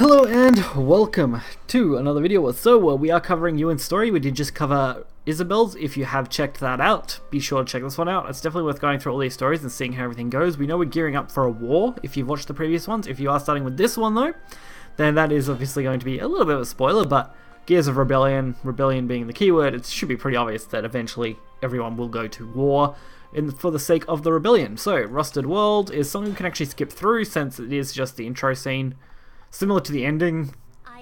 Hello and welcome to another video. So we are covering Ewan's story. We did just cover Isabel's. If you have checked that out, be sure to check this one out. It's definitely worth going through all these stories and seeing how everything goes. We know we're gearing up for a war if you've watched the previous ones. If you are starting with this one though, then that is obviously going to be a little bit of a spoiler, but Gears of Rebellion, rebellion being the keyword, it should be pretty obvious that eventually everyone will go to war for the sake of the rebellion. So Rusted World is something we can actually skip through since it is just the intro scene. Similar to the ending,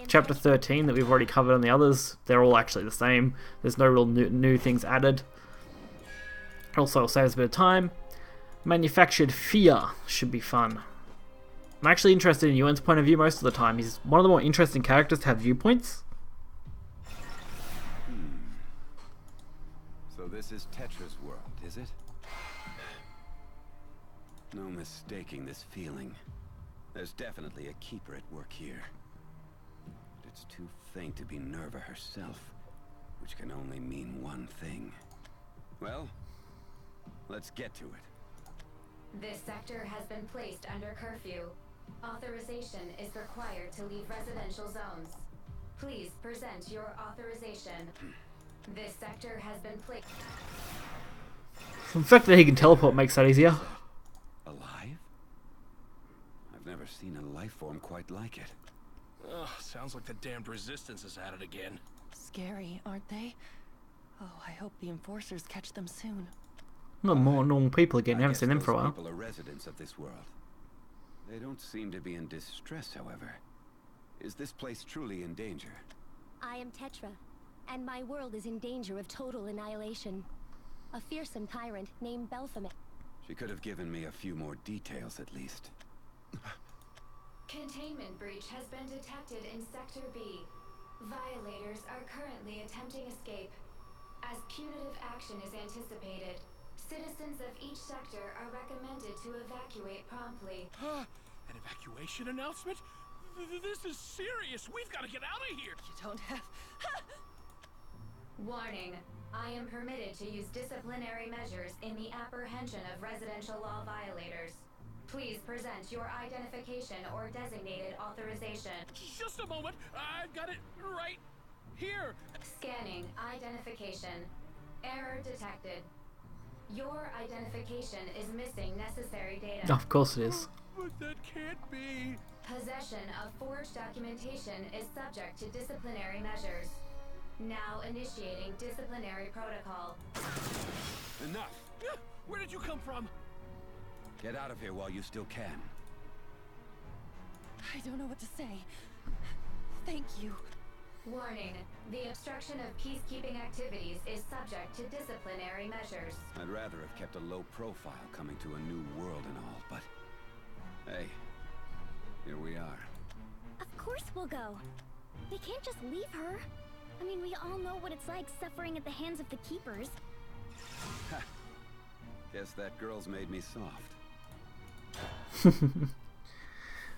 chapter 13 that we've already covered on the others, they're all actually the same. There's no real new things added. Also saves a bit of time. Manufactured Fear should be fun. I'm actually interested in Ewan's point of view most of the time. He's one of the more interesting characters to have viewpoints. So this is Tetra's world, is it? No mistaking this feeling. There's definitely a keeper at work here. But it's too faint to be Nerva herself, which can only mean one thing. Well, let's get to it. This sector has been placed under curfew. Authorization is required to leave residential zones. Please present your authorization. This sector has been placed. The fact that he can teleport makes that easier. Alive? I've never seen a life form quite like it. Ugh, sounds like the damned resistance is at it again. Scary, aren't they? Oh, I hope the enforcers catch them soon. Not more normal people again. I haven't guess seen them for a those while. people are residents of this world. They don't seem to be in distress, however. Is this place truly in danger? I am Tetra, and my world is in danger of total annihilation. A fearsome tyrant named Baphomet. She could have given me a few more details at least. Containment breach has been detected in Sector B. Violators are currently attempting escape. As punitive action is anticipated, citizens of each sector are recommended to evacuate promptly. An evacuation announcement? This is serious. We've got to get out of here. You don't have... Warning. I am permitted to use disciplinary measures in the apprehension of residential law violators. Please present your identification or designated authorization. Just a moment. I've got it right here. Scanning identification. Error detected. Your identification is missing necessary data. Of course it is. But that can't be. Possession of forged documentation is subject to disciplinary measures. Now initiating disciplinary protocol. Enough! Where did you come from? Get out of here while you still can. I don't know what to say. Thank you. Warning. The obstruction of peacekeeping activities is subject to disciplinary measures. I'd rather have kept a low profile coming to a new world and all, but... hey, here we are. Of course we'll go. They can't just leave her. I mean, we all know what it's like suffering at the hands of the Keepers. Ha! Guess that girl's made me soft.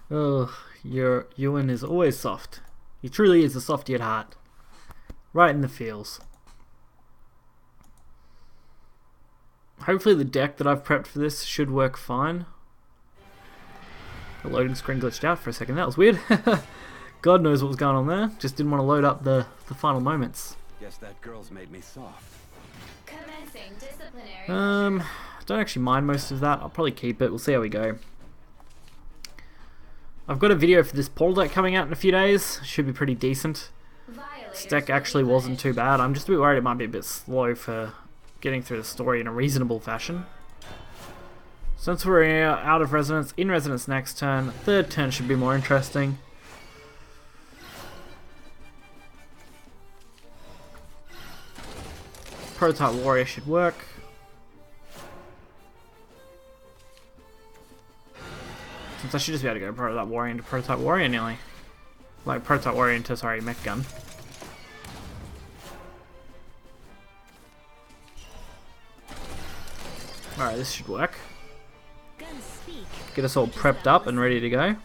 Oh, Ewan is always soft. He truly is a softy at heart. Right in the feels. Hopefully the deck that I've prepped for this should work fine. The loading screen glitched out for a second. That was weird. God knows what was going on there. Just didn't want to load up the final moments. Guess that girl's made me soft. Commencing disciplinary I don't actually mind most of that. I'll probably keep it. We'll see how we go. I've got a video for this portal deck coming out in a few days. Should be pretty decent. This deck actually wasn't too bad. I'm just a bit worried it might be a bit slow for getting through the story in a reasonable fashion. Since we're out of Resonance, in Resonance next turn, third turn should be more interesting. Prototype Warrior should work. Since I should just be able to go Prototype Warrior into Prototype Warrior nearly. Like Prototype Warrior into, sorry, Mech Gun. Alright, this should work. Guns speak. Get us all prepped up and ready to go.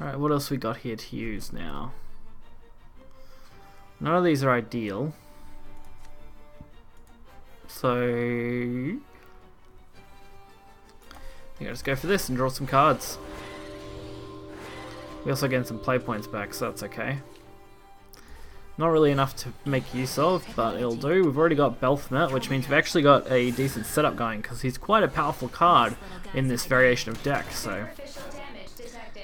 Alright, what else we got here to use now? None of these are ideal. So I think I'll just go for this and draw some cards. We also get some play points back, so that's okay. Not really enough to make use of, but it'll do. We've already got Belphmet, which means we've actually got a decent setup going, because he's quite a powerful card in this variation of deck, so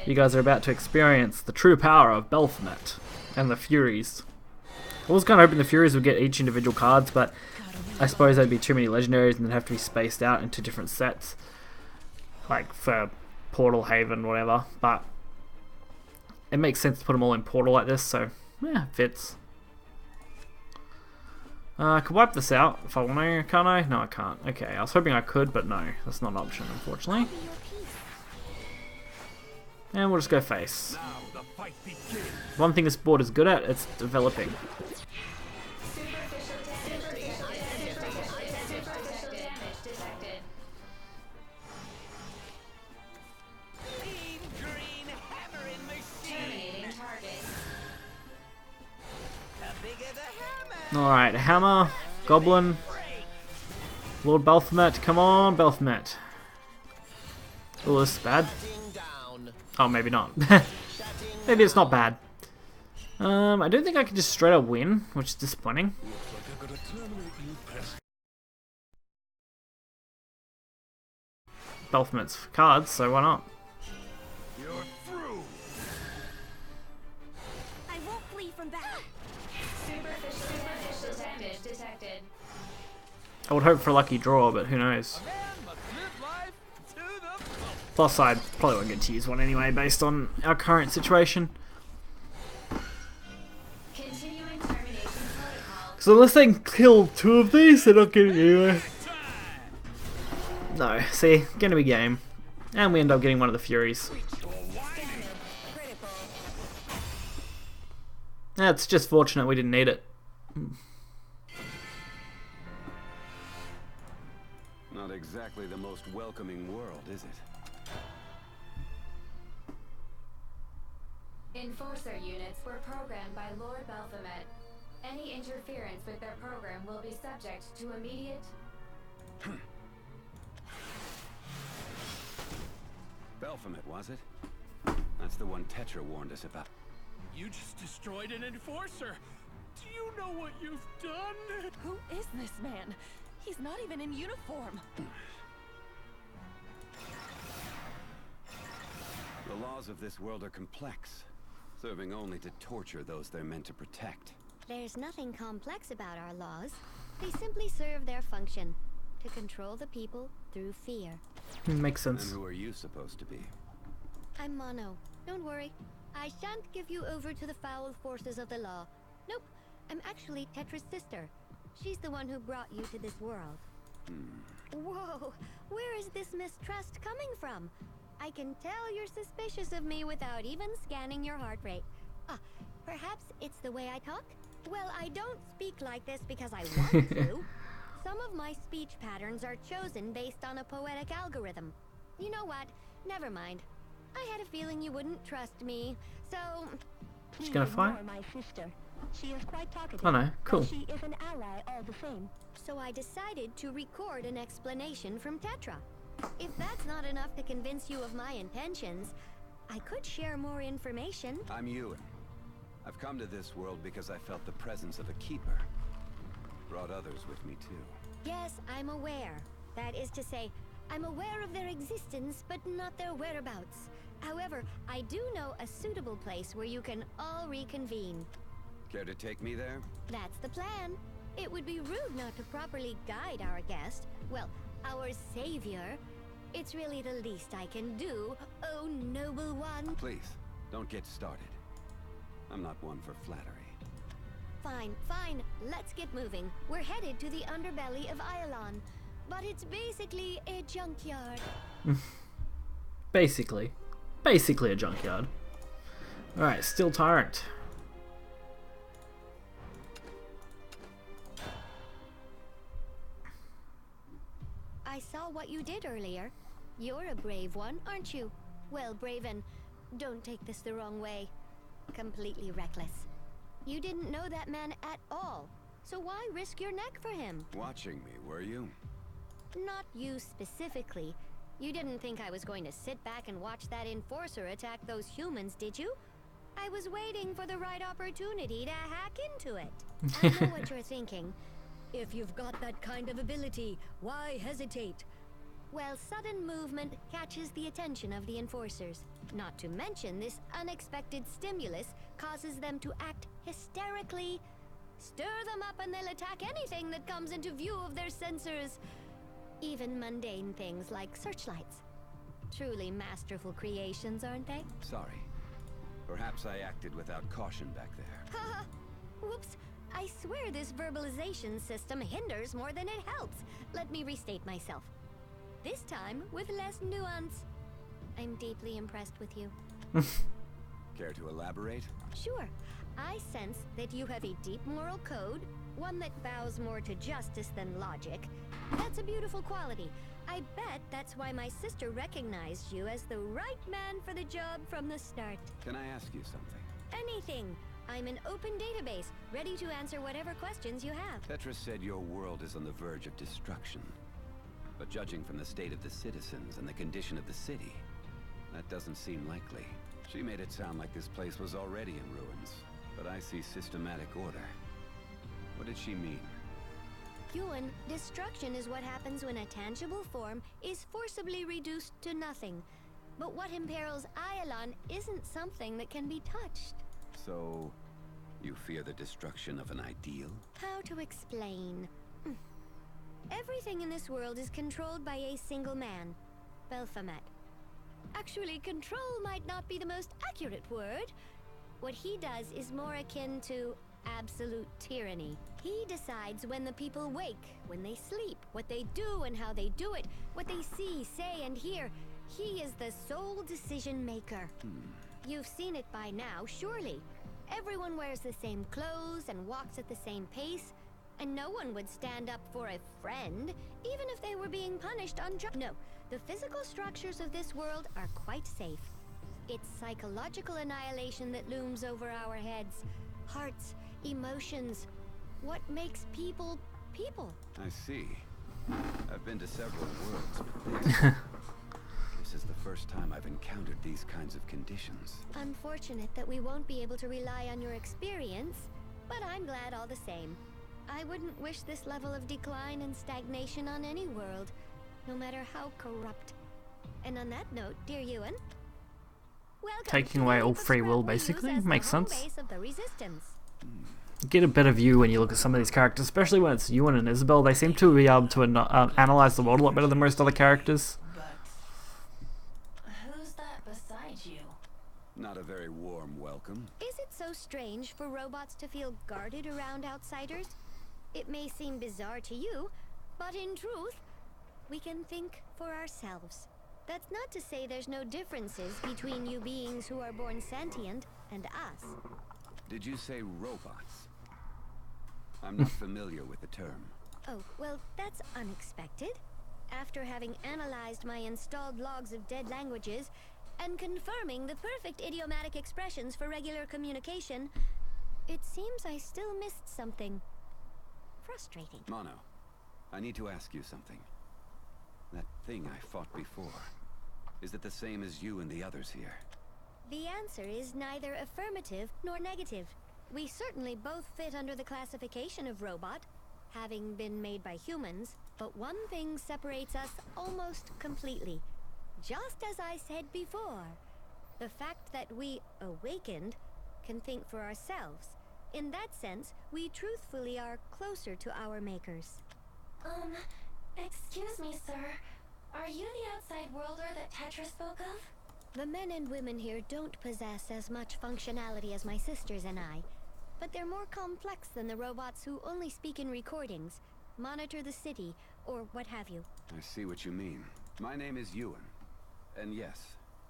you guys are about to experience the true power of Belphmet and the Furies. I was kind of hoping the Furies would get each individual cards, but I suppose there'd be too many legendaries and they'd have to be spaced out into different sets, like for Portal, Haven, whatever, but it makes sense to put them all in Portal like this, so yeah, it fits. I could wipe this out if I want to, can't I? No, I can't. Okay, I was hoping I could, but no, that's not an option, unfortunately. And we'll just go face. One thing this board is good at, it's developing. Alright, hammer, goblin, Lord Belphmet, come on, Belphmet. Oh, this is bad. Oh, maybe not. Maybe it's not bad. I don't think I can just straight up win, which is disappointing. Belphmet's cards, so why not? I won't flee from that. I would hope for a lucky draw, but who knows. Plus, I probably won't get to use one anyway, based on our current situation. So unless they can kill two of these, they're not getting anywhere. No, see, gonna be game. And we end up getting one of the Furies. That's just fortunate we didn't need it. Not exactly the most welcoming world, is it? Enforcer units were programmed by Lord Belphmet. Any interference with their program will be subject to immediate... Belphmet, was it? That's the one Tetra warned us about. You just destroyed an enforcer. Do you know what you've done? Who is this man? He's not even in uniform. The laws of this world are complex, serving only to torture those they're meant to protect. There's nothing complex about our laws. They simply serve their function, to control the people through fear. Makes And sense. who are you supposed to be? I'm Mono. Don't worry. I shan't give you over to the foul forces of the law. Nope. I'm actually Tetra's sister. She's the one who brought you to this world. Whoa! Where is this mistrust coming from? I can tell you're suspicious of me without even scanning your heart rate. Perhaps it's the way I talk? Well, I don't speak like this because I want to. Some of my speech patterns are chosen based on a poetic algorithm. You know what? Never mind. I had a feeling you wouldn't trust me, so... She's gonna fight? Ignore my sister. She is quite talkative. Oh no, cool. But she is an ally all the same. So I decided to record an explanation from Tetra. If that's not enough to convince you of my intentions, I could share more information. I'm Ewan. I've come to this world because I felt the presence of a keeper. Brought others with me too. Yes, I'm aware. That is to say, I'm aware of their existence, but not their whereabouts. However, I do know a suitable place where you can all reconvene. Care to take me there? That's the plan. It would be rude not to properly guide our guest. Well, our savior. It's really the least I can do, oh noble one. Please, don't get started. I'm not one for flattery. Fine, fine. Let's get moving. We're headed to the underbelly of Iolon. But it's basically a junkyard. Basically a junkyard. Alright, Steel Tyrant. I saw what you did earlier. You're a brave one, aren't you? Well, Braven, don't take this the wrong way. Completely reckless. You didn't know that man at all, so why risk your neck for him? Watching me, were you? Not you specifically. You didn't think I was going to sit back and watch that Enforcer attack those humans, did you? I was waiting for the right opportunity to hack into it. I know what you're thinking. If you've got that kind of ability, why hesitate? Well, sudden movement catches the attention of the Enforcers. Not to mention, this unexpected stimulus causes them to act hysterically. Stir them up and they'll attack anything that comes into view of their sensors. Even mundane things like searchlights. Truly masterful creations, aren't they? Sorry. Perhaps I acted without caution back there. Haha. Whoops. I swear this verbalization system hinders more than it helps. Let me restate myself. This time with less nuance. I'm deeply impressed with you. Care to elaborate? Sure. I sense that you have a deep moral code, one that bows more to justice than logic. That's a beautiful quality. I bet that's why my sister recognized you as the right man for the job from the start. Can I ask you something? Anything. I'm an open database, ready to answer whatever questions you have. Tetris said your world is on the verge of destruction. But judging from the state of the citizens and the condition of the city, that doesn't seem likely. She made it sound like this place was already in ruins, but I see systematic order. What did she mean? Yuan, destruction is what happens when a tangible form is forcibly reduced to nothing. But what imperils Iolan isn't something that can be touched. So, you fear the destruction of an ideal? How to explain? Everything in this world is controlled by a single man, Belphamet. Actually, control might not be the most accurate word. What he does is more akin to absolute tyranny. He decides when the people wake, when they sleep, what they do and how they do it, what they see, say, and hear. He is the sole decision maker. You've seen it by now, surely. Everyone wears the same clothes and walks at the same pace, and no one would stand up for a friend, even if they were being punished unjustly. No, the physical structures of this world are quite safe. It's psychological annihilation that looms over our heads. Hearts, emotions. What makes people people? I see. I've been to several worlds, but this is the first time I've encountered these kinds of conditions. Unfortunate that we won't be able to rely on your experience, but I'm glad all the same. I wouldn't wish this level of decline and stagnation on any world, no matter how corrupt. And on that note, dear Yuan, welcome Taking to away the all free Aegis will, realm we use basically. as the Makes home sense. base of the Resistance. Get a better view when you look at some of these characters, especially when it's Ewan and Isabel. They seem to be able to analyze the world a lot better than most other characters. But who's that beside you? Not a very warm welcome. Is it so strange for robots to feel guarded around outsiders? It may seem bizarre to you, but in truth, we can think for ourselves. That's not to say there's no differences between you beings who are born sentient and us. Did you say robots? I'm not familiar with the term. Oh, well, that's unexpected. After having analyzed my installed logs of dead languages and confirming the perfect idiomatic expressions for regular communication, it seems I still missed something. Frustrating. Mono, I need to ask you something. That thing I fought before, is it the same as you and the others here? The answer is neither affirmative nor negative. We certainly both fit under the classification of robot, having been made by humans, but one thing separates us almost completely. Just as I said before, the fact that we awakened can think for ourselves. In that sense, we truthfully are closer to our makers. Excuse me, sir. Are you the outside worlder that Tetra spoke of? The men and women here don't possess as much functionality as my sisters and I, but they're more complex than the robots who only speak in recordings, monitor the city, or what have you. I see what you mean. My name is Ewan. And yes,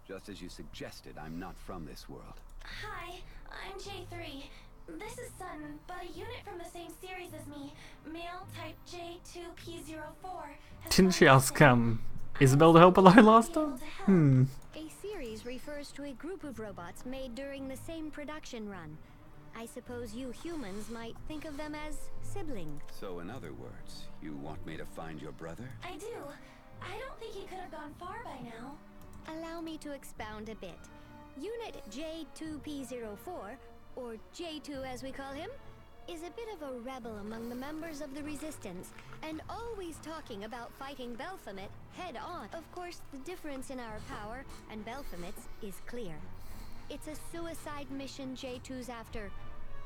just as you suggested, I'm not from this world. Hi, I'm J3. This is Sun, but a unit from the same series as me, male type J2P04. Didn't she ask Isabel to help alone last time? A series refers to a group of robots made during the same production run. I suppose you humans might think of them as siblings. So in other words, you want me to find your brother? I do. I don't think he could have gone far by now. Allow me to expound a bit. Unit J2P04, or J2 as we call him, is a bit of a rebel among the members of the Resistance, and always talking about fighting Baphomet head-on. Of course, the difference in our power and Baphomet's is clear. It's a suicide mission J2's after,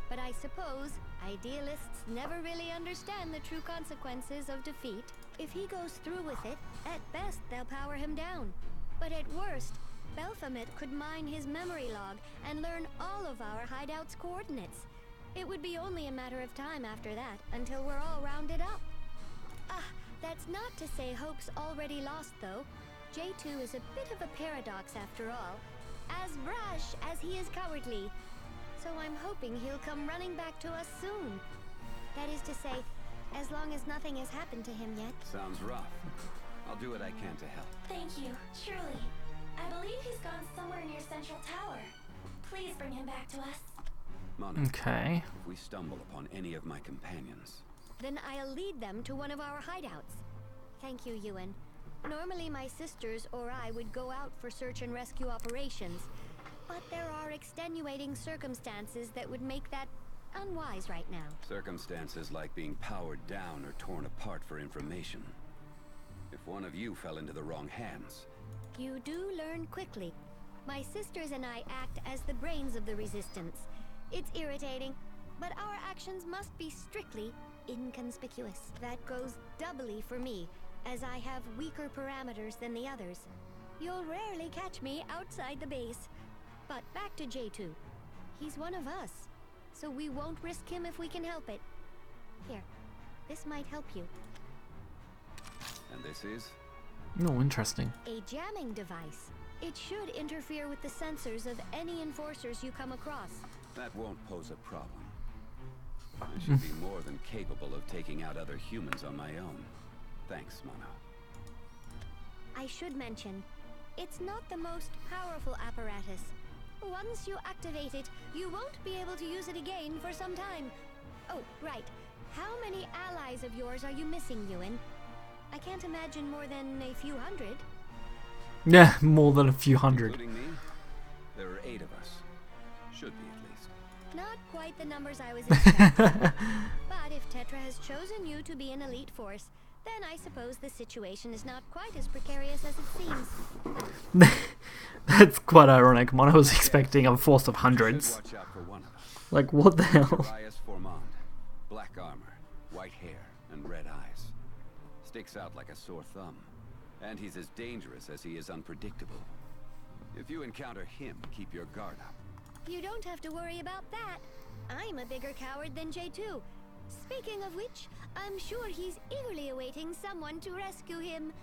but I suppose idealists never really understand the true consequences of defeat. If he goes through with it, at best they'll power him down. But at worst, Baphomet could mine his memory log and learn all of our hideout's coordinates. It would be only a matter of time after that until we're all rounded up. That's not to say hope's already lost though. J2 is a bit of a paradox after all. As brash as he is cowardly. So I'm hoping he'll come running back to us soon. That is to say, as long as nothing has happened to him yet. Sounds rough. I'll do what I can to help. Thank you, truly. I believe he's gone somewhere near Central Tower. Please bring him back to us. Mono, Okay. if we stumble upon any of my companions, Then I'll lead them to one of our hideouts. Thank you, Ewan. Normally my sisters or I would go out for search and rescue operations, but there are extenuating circumstances that would make that unwise right now. circumstances like being powered down or torn apart for information. If one of you fell into the wrong hands, You do learn quickly. My sisters and I act as the brains of the Resistance. It's irritating, but our actions must be strictly inconspicuous. That goes doubly for me, as I have weaker parameters than the others. You'll rarely catch me outside the base. But back to J2. He's one of us, so we won't risk him if we can help it. Here, this might help you. and this is? Oh, interesting. A jamming device. It should interfere with the sensors of any enforcers you come across. That won't pose a problem. I should be more than capable of taking out other humans on my own. Thanks, Mono. I should mention, it's not the most powerful apparatus. Once you activate it, you won't be able to use it again for some time. Oh, right. How many allies of yours are you missing, Ewan? I can't imagine more than a few hundred. Yeah, more than a few hundred. Including me? There are 8 of us. Should be, at least. Not quite the numbers I was expecting. But if Tetra has chosen you to be an elite force, then I suppose the situation is not quite as precarious as it seems. That's quite ironic. Mono was expecting a force of Should hundreds. watch out for one of us. Like, what the hell? Arias Formand. Black armor, white hair, and red eyes. Sticks out like a sore thumb. And he's as dangerous as he is unpredictable. If you encounter him, keep your guard up. You don't have to worry about that. I'm a bigger coward than J2. Speaking of which, I'm sure he's eagerly awaiting someone to rescue him.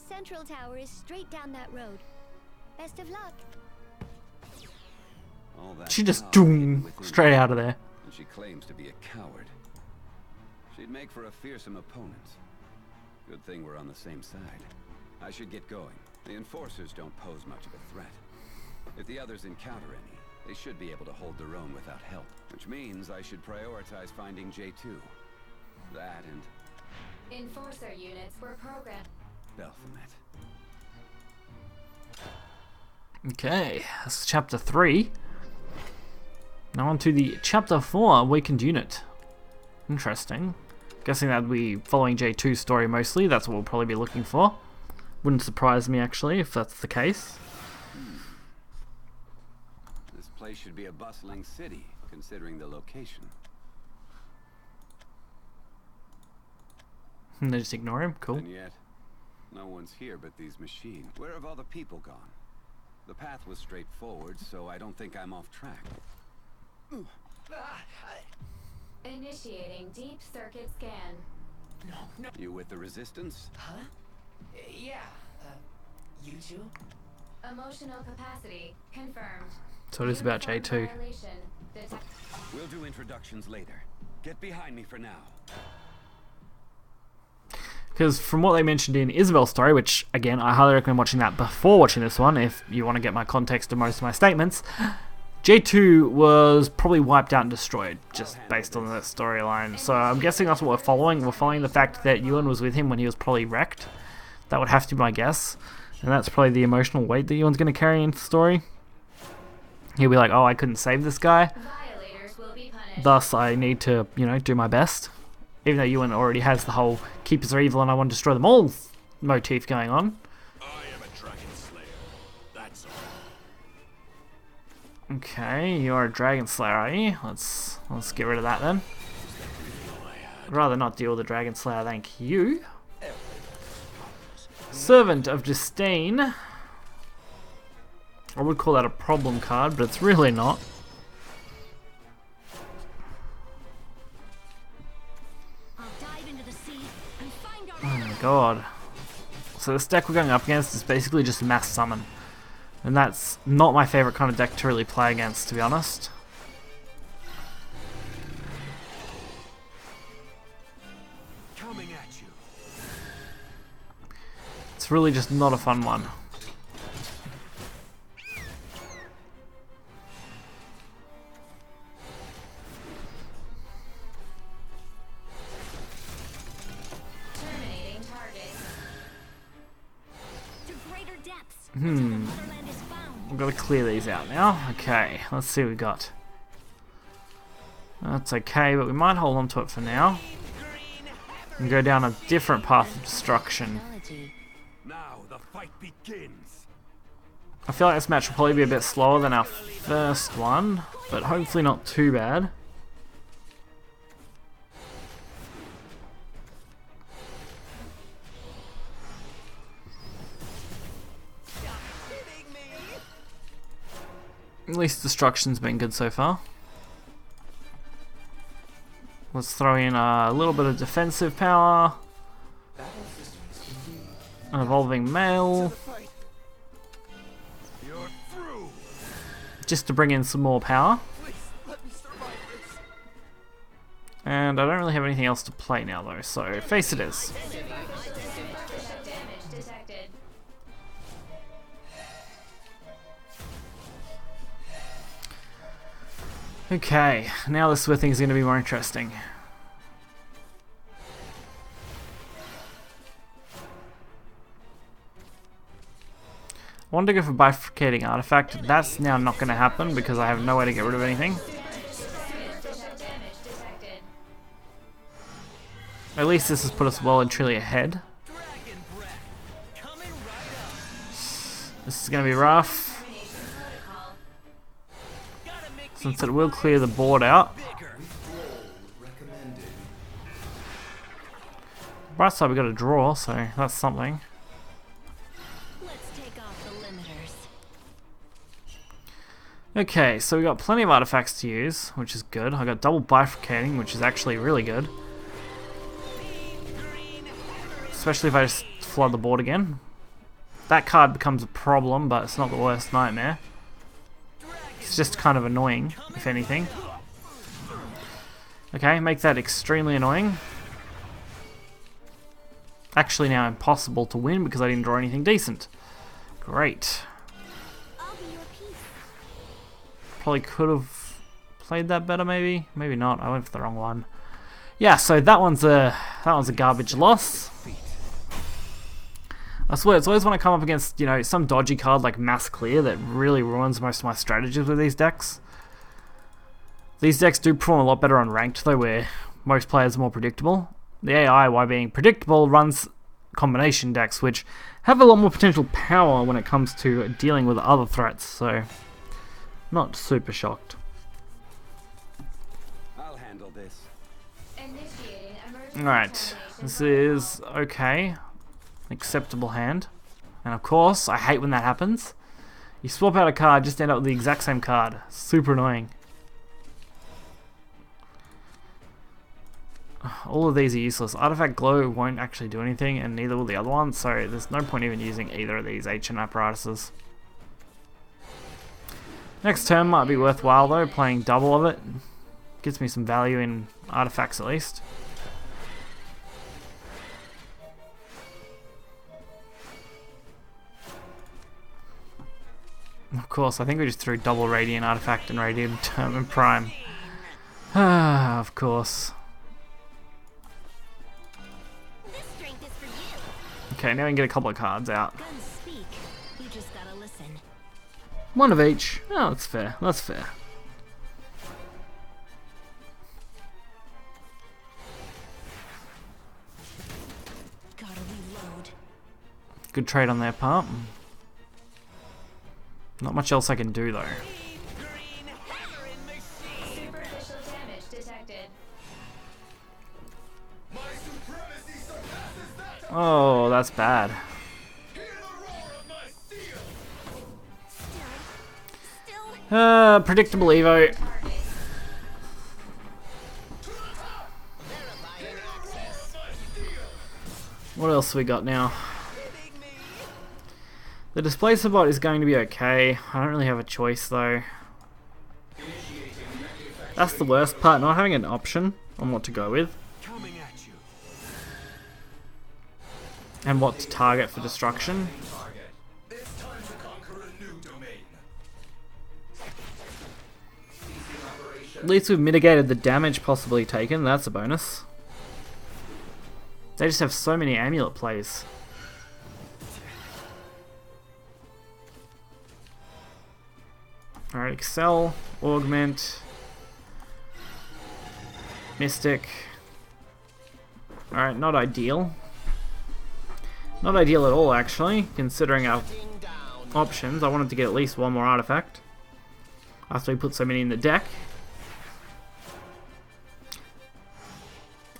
Central Tower is straight down that road. Best of luck. All that She just power hidden doom within straight her, out of there. And she claims to be a coward. She'd make for a fearsome opponent. Good thing we're on the same side. I should get going. The enforcers don't pose much of a threat. If the others encounter any, they should be able to hold their own without help. Which means I should prioritize finding J2. That and Enforcer units were programmed. Baphomet. Okay, that's chapter 3. Now on to the chapter 4, Awakened Unit. Interesting. Guessing that would be following J2's story mostly. That's what we'll probably be looking for. Wouldn't surprise me actually if that's the case. This place should be a bustling city, considering the location. And they just ignore him. Cool. And yet, no one's here but these machines. Where have all the people gone? The path was straightforward, so I don't think I'm off track. Initiating deep circuit scan. No. You with the Resistance? Huh? Yeah. You two? Emotional capacity confirmed. So it is about Uniform J2. violation detected. We'll do introductions later. Get behind me for now. Because from what they mentioned in Isabel's story, which again I highly recommend watching that before watching this one if you want to get my context of most of my statements, J2 was probably wiped out and destroyed, just based on the storyline. So I'm guessing that's what we're following. We're following the fact that Ewan was with him when he was probably wrecked. That would have to be my guess. And that's probably the emotional weight that Ewan's going to carry into the story. He'll be like, oh, I couldn't save this guy. Violators will be punished. Thus, I need to, you know, do my best. Even though Ewan already has the whole Keepers are evil and I want to destroy them all motif going on. I am a dragon slayer. That's all. Okay, you're a Dragon Slayer, are you? Let's get rid of that then. I'd rather not deal with a Dragon Slayer, thank you. Servant of Disdain. I would call that a problem card, but it's really not. Oh my god. So this deck we're going up against is basically just a mass summon. And that's not my favourite kind of deck to really play against, to be honest. Coming at you. It's really just not a fun one. Terminating target. We've got to clear these out now. Okay, let's see what we got. That's okay, but we might hold on to it for now. And go down a different path of destruction. Now the fight begins. I feel like this match will probably be a bit slower than our first one, but hopefully not too bad. At least destruction's been good so far. Let's throw in a little bit of defensive power. An evolving male. You're through. Just to bring in some more power. And I don't really have anything else to play now though, so face it is. Damage detected. Okay, now this is where things are going to be more interesting. I wanted to go for bifurcating artifact. That's now not going to happen because I have no way to get rid of anything. Damage detected. At least this has put us well and truly ahead. This is going to be rough, since it will clear the board out. Right side we got a draw, so that's something. Let's take off the limiters. Okay, so we got plenty of artifacts to use, which is good. I got double bifurcating, which is actually really good. Especially if I just flood the board again. That card becomes a problem, but it's not the worst nightmare. It's just kind of annoying, if anything. Okay, make that extremely annoying. Actually now impossible to win because I didn't draw anything decent. Great. Probably could have played that better maybe. Maybe not. I went for the wrong one. Yeah, so that one's a garbage loss. I swear, it's always when I come up against, you know, some dodgy card like Mass Clear that really ruins most of my strategies with these decks. These decks do perform a lot better on ranked though, where most players are more predictable. The AI, while being predictable, runs combination decks, which have a lot more potential power when it comes to dealing with other threats, so not super shocked. I'll handle this. Initiating emergency Alright, termination this protocol. is okay. Acceptable hand. And of course, I hate when that happens. You swap out a card, just end up with the exact same card. Super annoying. All of these are useless. Artifact Glow won't actually do anything, and neither will the other one, so there's no point even using either of these ancient apparatuses. Next turn might be worthwhile though, playing double of it. Gives me some value in artifacts at least. Of course, I think we just threw double Radiant Artifact and Radiant and Prime. Ah, of course. This strength is for you. Okay, now we can get a couple of cards out. Guns speak. You just gotta listen. One of each. Oh, that's fair. That's fair. Gotta reload. Good trade on their part. Not much else I can do though. Superficial damage detected. Oh, that's bad. Predictable Evo. What else we got now? The Displacer bot is going to be okay. I don't really have a choice though. That's the worst part, not having an option on what to go with. And what to target for destruction. At least we've mitigated the damage possibly taken, that's a bonus. They just have so many amulet plays. Alright, Excel, Augment, Mystic. Alright, not ideal. Not ideal at all, actually, considering our options. I wanted to get at least one more artifact after we put so many in the deck.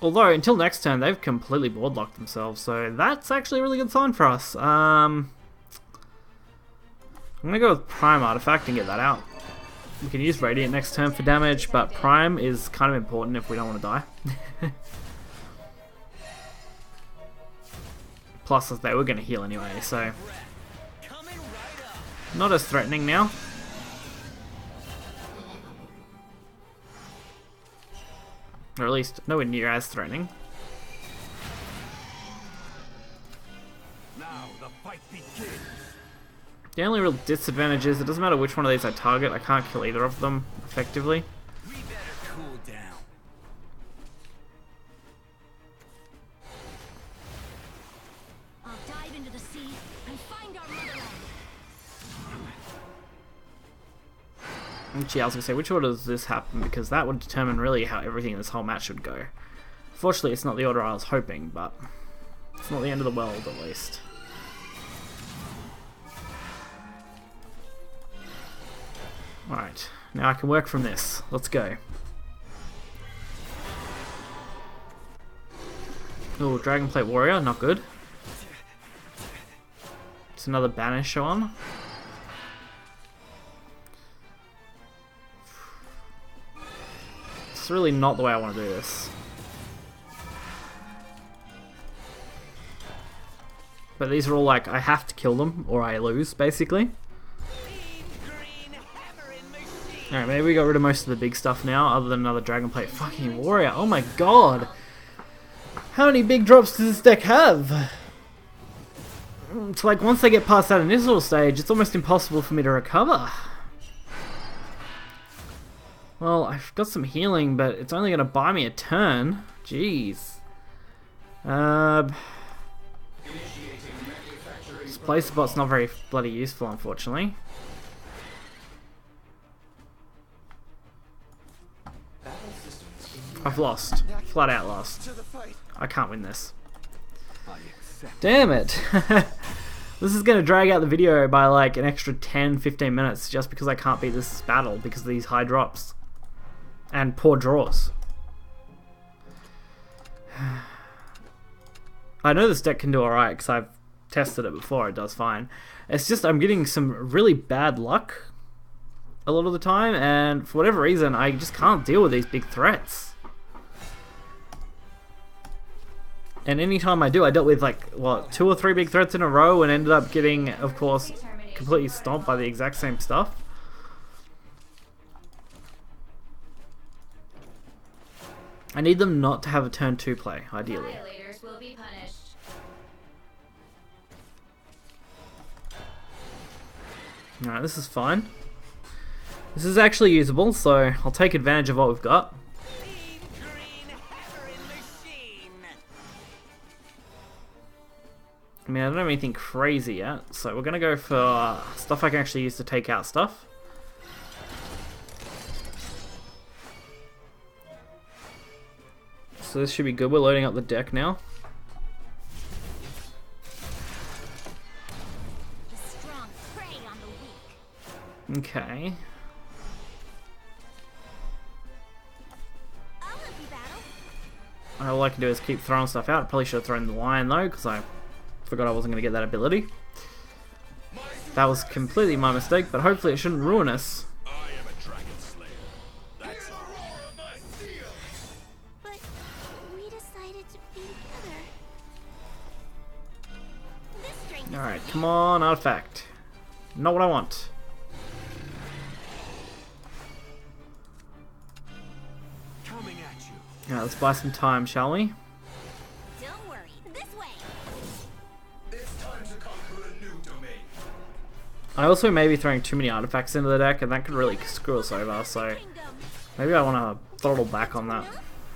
Although, until next turn, they've completely board locked themselves, so that's actually a really good sign for us. I'm gonna go with Prime Artifact and get that out. We can use Radiant next turn for damage, but Prime is kind of important if we don't want to die. Plus, they were going to heal anyway, so not as threatening now. Or at least nowhere near as threatening. Now the fight begins. The only real disadvantage is it doesn't matter which one of these I target, I can't kill either of them effectively. We better cool down. I'll dive into the sea and find our motherland. Actually, I was going to say, which order does this happen? Because that would determine really how everything in this whole match should go. Fortunately, it's not the order I was hoping, but it's not the end of the world, at least. Alright, now I can work from this. Let's go. Oh, Dragonplate Warrior, not good. It's another Banish on. It's really not the way I want to do this. But these are all like, I have to kill them or I lose, basically. Alright, maybe we got rid of most of the big stuff now, other than another Dragonplate fucking Warrior. Oh my god! How many big drops does this deck have? It's like, once they get past that initial stage, it's almost impossible for me to recover. Well, I've got some healing, but it's only going to buy me a turn. Jeez. Displacer bot's not very bloody useful, unfortunately. I've lost. Flat out lost. I can't win this. Damn it. This is going to drag out the video by like an extra 10-15 minutes just because I can't beat this battle because of these high drops. And poor draws. I know this deck can do alright because I've tested it before, it does fine. It's just I'm getting some really bad luck a lot of the time, and for whatever reason I just can't deal with these big threats. And anytime I do, I dealt with like, what, 2 or 3 big threats in a row and ended up getting, of course, completely stomped by the exact same stuff. I need them not to have a turn 2 play, ideally. Violators will be punished. Alright, this is fine. This is actually usable, so I'll take advantage of what we've got. I mean, I don't have anything crazy yet, so we're gonna go for stuff I can actually use to take out stuff. So this should be good. We're loading up the deck now. Okay. All I can do is keep throwing stuff out. I probably should have thrown the lion though, because I forgot I wasn't going to get that ability. That was completely my mistake, but hopefully it shouldn't ruin us. I am a dragon slayer. That's But we decided to be together. Alright, come on, artifact. Not what I want. coming at you. Alright, let's buy some time, shall we? Don't worry. This way. It's time to conquer a new domain. I also may be throwing too many artifacts into the deck, and that could really screw us over, so maybe I want to throttle back on that.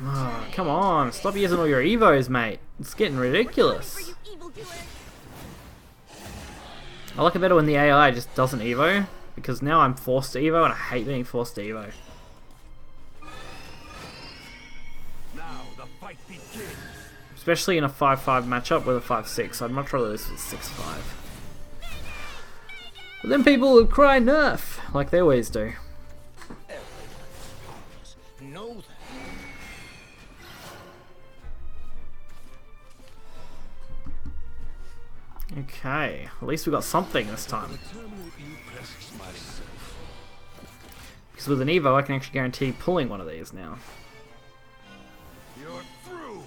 Oh, come on, stop using all your evos, mate. It's getting ridiculous. I like it better when the AI just doesn't evo, because now I'm forced to evo, and I hate being forced to evo. Now the fight begins. Especially in a 5-5 matchup with a 5-6. I'd much rather this was 6-5. But then people would cry nerf, like they always do. Know that. Okay, at least we got something this time. Because with an Evo, I can actually guarantee pulling one of these now. You're through.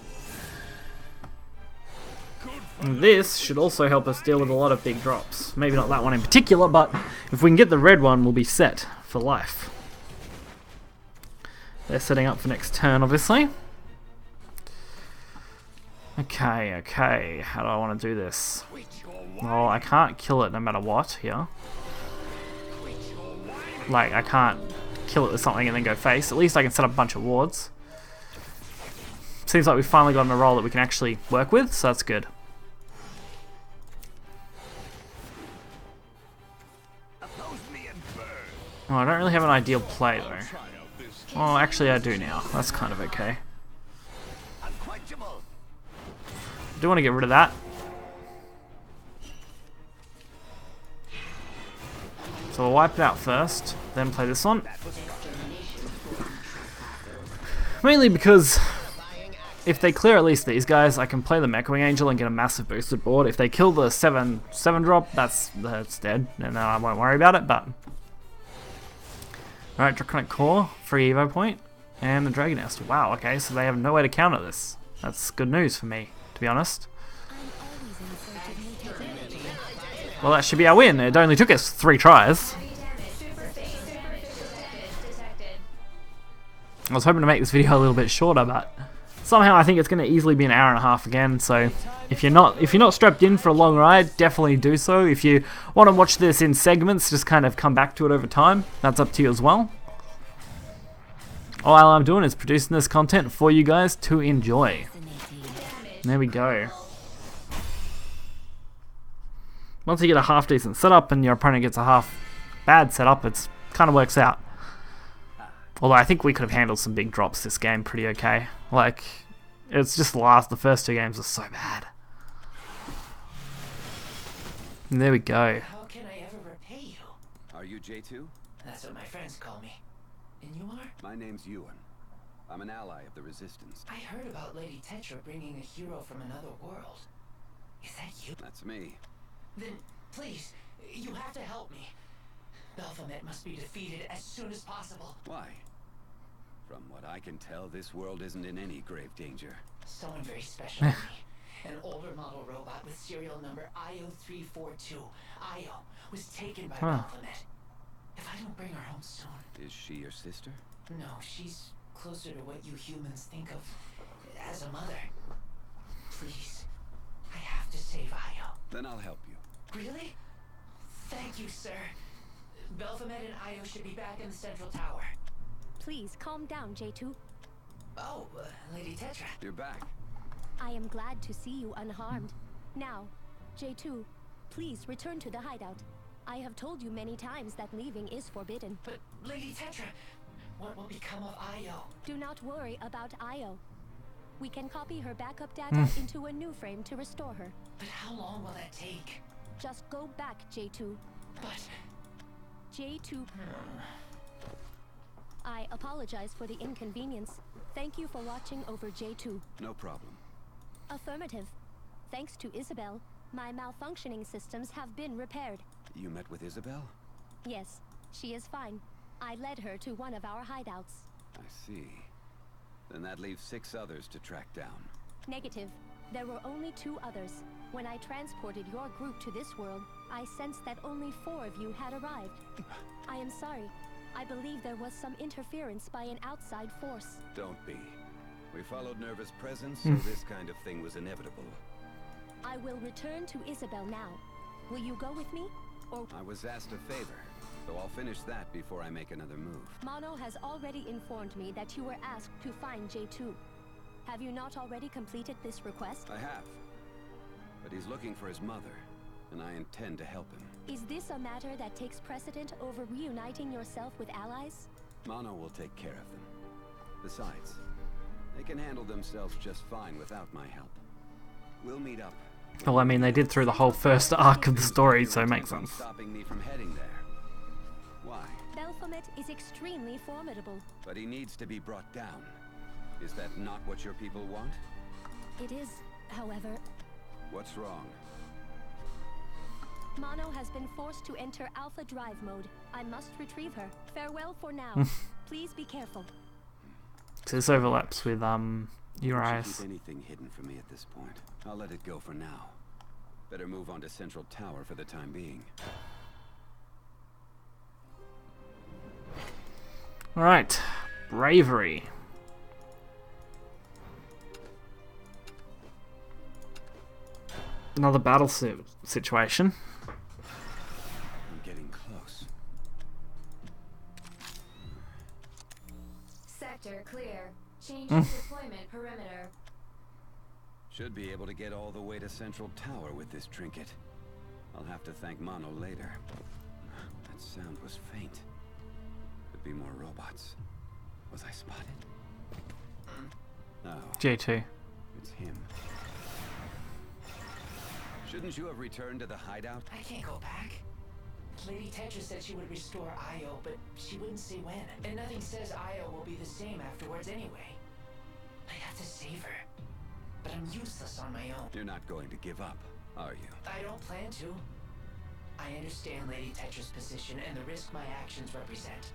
And this should also help us deal with a lot of big drops. Maybe not that one in particular, but if we can get the red one, we'll be set for life. They're setting up for next turn, obviously. Okay, okay, how do I want to do this? Well, I can't kill it no matter what here. Like, I can't kill it with something and then go face. At least I can set up a bunch of wards. Seems like we've finally gotten a role that we can actually work with, so that's good. Oh, I don't really have an ideal play though. Oh, actually I do now. That's kind of okay. I do want to get rid of that. So we'll wipe it out first, then play this one. Mainly because if they clear at least these guys, I can play the Mecha Wing Angel and get a massive boosted board. If they kill the 7/7 drop, that's dead, and then I won't worry about it, but... Alright, Draconic Core, free Evo point, and the Dragon Nest. Wow, okay, so they have no way to counter this. That's good news for me, to be honest. Well, that should be our win. It only took us 3 tries. I was hoping to make this video a little bit shorter, but somehow I think it's going to easily be an hour and a half again. So if you're not strapped in for a long ride, definitely do so. If you want to watch this in segments, just kind of come back to it over time. That's up to you as well. All I'm doing is producing this content for you guys to enjoy. There we go. Once you get a half decent setup and your opponent gets a half bad setup, it kind of works out. Although I think we could have handled some big drops this game pretty okay. Like, it's just the first 2 games are so bad. And there we go. How can I ever repay you? Are you J2? That's what my friends call me. And you are? My name's Ewan. I'm an ally of the Resistance. I heard about Lady Tetra bringing a hero from another world. Is that you? That's me. Then, please, you have to help me. Baphomet must be defeated as soon as possible. Why? From what I can tell, this world isn't in any grave danger. Someone very special to me. An older model robot with serial number IO342. Io was taken by Baphomet. If I don't bring her home soon... Is she your sister? No, she's closer to what you humans think of as a mother. Please, I have to save Io. Then I'll help you. Really? Thank you, sir. Belphomet and Io should be back in the central tower. Please calm down, J2. Oh, Lady Tetra. You're back. I am glad to see you unharmed. Now, J2, please return to the hideout. I have told you many times that leaving is forbidden. But, Lady Tetra, what will become of Io? Do not worry about Io. We can copy her backup data into a new frame to restore her. But how long will that take? Just go back, J2. But... J2... I apologize for the inconvenience. Thank you for watching over J2. No problem. Affirmative. Thanks to Isabel, my malfunctioning systems have been repaired. You met with Isabel? Yes, she is fine. I led her to one of our hideouts. I see. Then that leaves 6 others to track down. Negative. There were only 2 others. When I transported your group to this world, I sensed that only 4 of you had arrived. I am sorry. I believe there was some interference by an outside force. Don't be. We followed Nerva's presence, so this kind of thing was inevitable. I will return to Isabel now. Will you go with me? Or... I was asked a favor, so I'll finish that before I make another move. Mono has already informed me that you were asked to find J2. Have you not already completed this request? I have. But he's looking for his mother, and I intend to help him. Is this a matter that takes precedent over reuniting yourself with allies? Mono will take care of them. Besides, they can handle themselves just fine without my help. We'll meet up. Well, I mean, they did through the whole first arc of the story, so it makes sense. Stopping me from heading there. Why? Belphomet is extremely formidable. But he needs to be brought down. Is that not what your people want? It is, however... What's wrong? Mono has been forced to enter Alpha Drive mode. I must retrieve her. Farewell for now. Please be careful. So this overlaps with Don't Urias. keep anything hidden from me at this point. I'll let it go for now. Better move on to Central Tower for the time being. Alright, bravery. Another battle situation. I'm getting close. Sector clear. Change deployment perimeter. Should be able to get all the way to Central Tower with this trinket. I'll have to thank Mono later. That sound was faint. Could be more robots. Was I spotted? No, J2. it's him. Shouldn't you have returned to the hideout? I can't go back. Lady Tetra said she would restore Io, but she wouldn't say when. And nothing says Io will be the same afterwards anyway. I have to save her. But I'm useless on my own. You're not going to give up, are you? I don't plan to. I understand Lady Tetra's position and the risk my actions represent.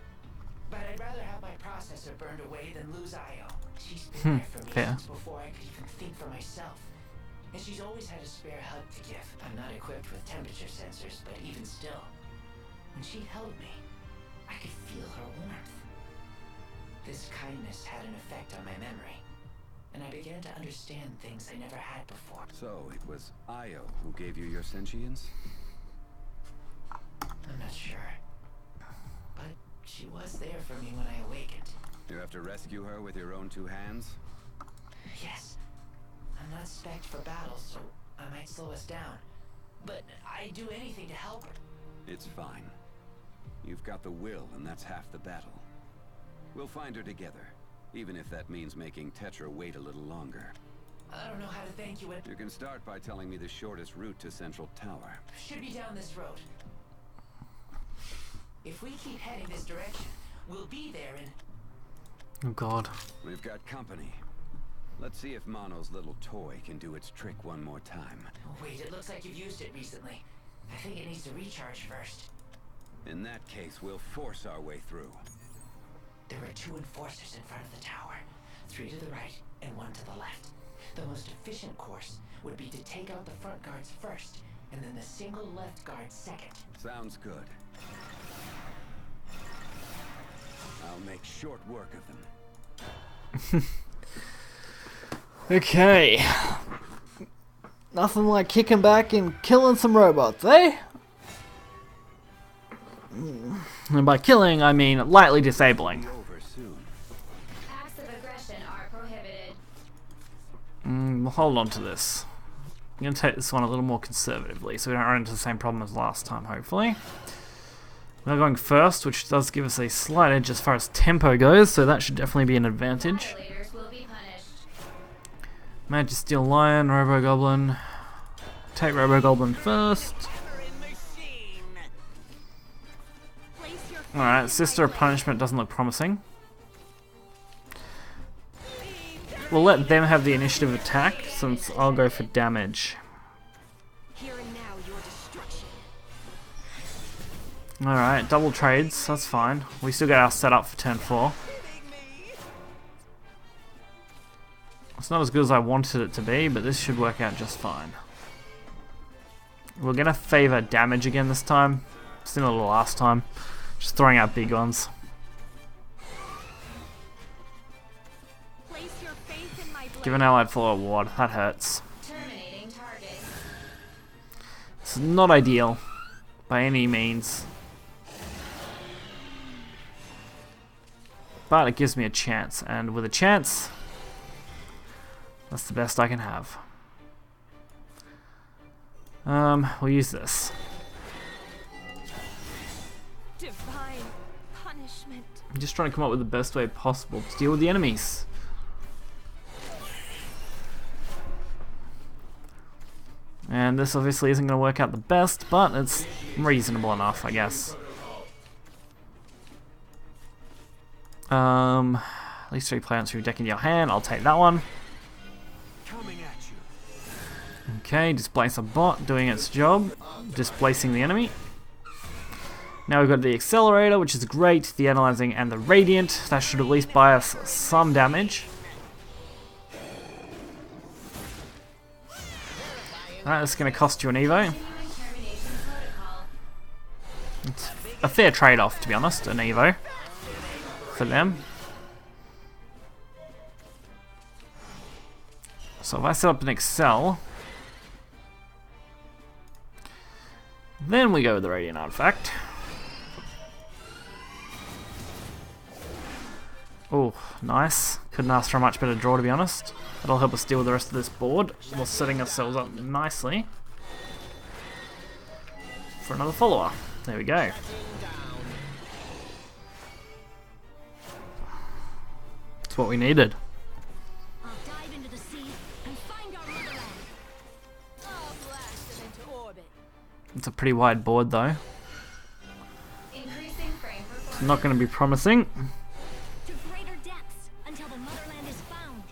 But I'd rather have my processor burned away than lose Io. She's been there for me fair. since before I could even think for myself. And she's always had a spare hug to give. I'm not equipped with temperature sensors, but even still, when she held me, I could feel her warmth. This kindness had an effect on my memory, and I began to understand things I never had before. So it was Io who gave you your sentience? I'm not sure, but she was there for me when I awakened. You have to rescue her with your own 2 hands? Yes. I'm not spec'd for battle, so I might slow us down. But I'd do anything to help her. It's fine. You've got the will, and that's half the battle. We'll find her together, even if that means making Tetra wait a little longer. I don't know how to thank you. You can start by telling me the shortest route to Central Tower. Should be down this road. If we keep heading this direction, we'll be there in... Oh god. We've got company. Let's see if Mono's little toy can do its trick one more time. Wait, it looks like you've used it recently. I think it needs to recharge first. In that case, we'll force our way through. There are 2 enforcers in front of the tower. 3 to the right and 1 to the left. The most efficient course would be to take out the front guards first, and then the single left guard second. Sounds good. I'll make short work of them. Okay. Nothing like kicking back and killing some robots, eh? And by killing, I mean lightly disabling. Over soon. Acts of aggression are prohibited. We'll hold on to this. I'm going to take this one a little more conservatively so we don't run into the same problem as last time, hopefully. We're going first, which does give us a slight edge as far as tempo goes, so that should definitely be an advantage. Violators will be punished. Magisteel Lion, Robo-Goblin. Take Robo-Goblin first. Alright, Sister of Punishment doesn't look promising. We'll let them have the initiative attack, since I'll go for damage. Alright, double trades, that's fine. We still get our setup for turn 4. It's not as good as I wanted it to be, but this should work out just fine. We're gonna favor damage again this time, similar to last time. Just throwing out big ones. Give an allied full award, that hurts. Terminating target. It's not ideal, by any means. But it gives me a chance, and with a chance, that's the best I can have. We'll use this. Divine punishment. I'm just trying to come up with the best way possible to deal with the enemies. And this obviously isn't going to work out the best, but it's reasonable enough, I guess. At least 3 plants through deck into your hand. I'll take that one. Okay, displace a bot, doing its job, displacing the enemy. Now we've got the Accelerator, which is great, the Analyzing and the Radiant. That should at least buy us some damage. Alright, this is going to cost you an Evo. It's a fair trade-off, to be honest, an Evo for them. So if I set up an Excel, then we go with the Radiant Artifact. Oh, nice. Couldn't ask for a much better draw, to be honest. That'll help us deal with the rest of this board while setting ourselves up nicely for another follower. There we go. That's what we needed. I'll dive into the sea and find our motherland. I'll blast them into orbit. It's a pretty wide board, though. Increasing frame performance. Not going to be promising. To greater depths until the motherland is found.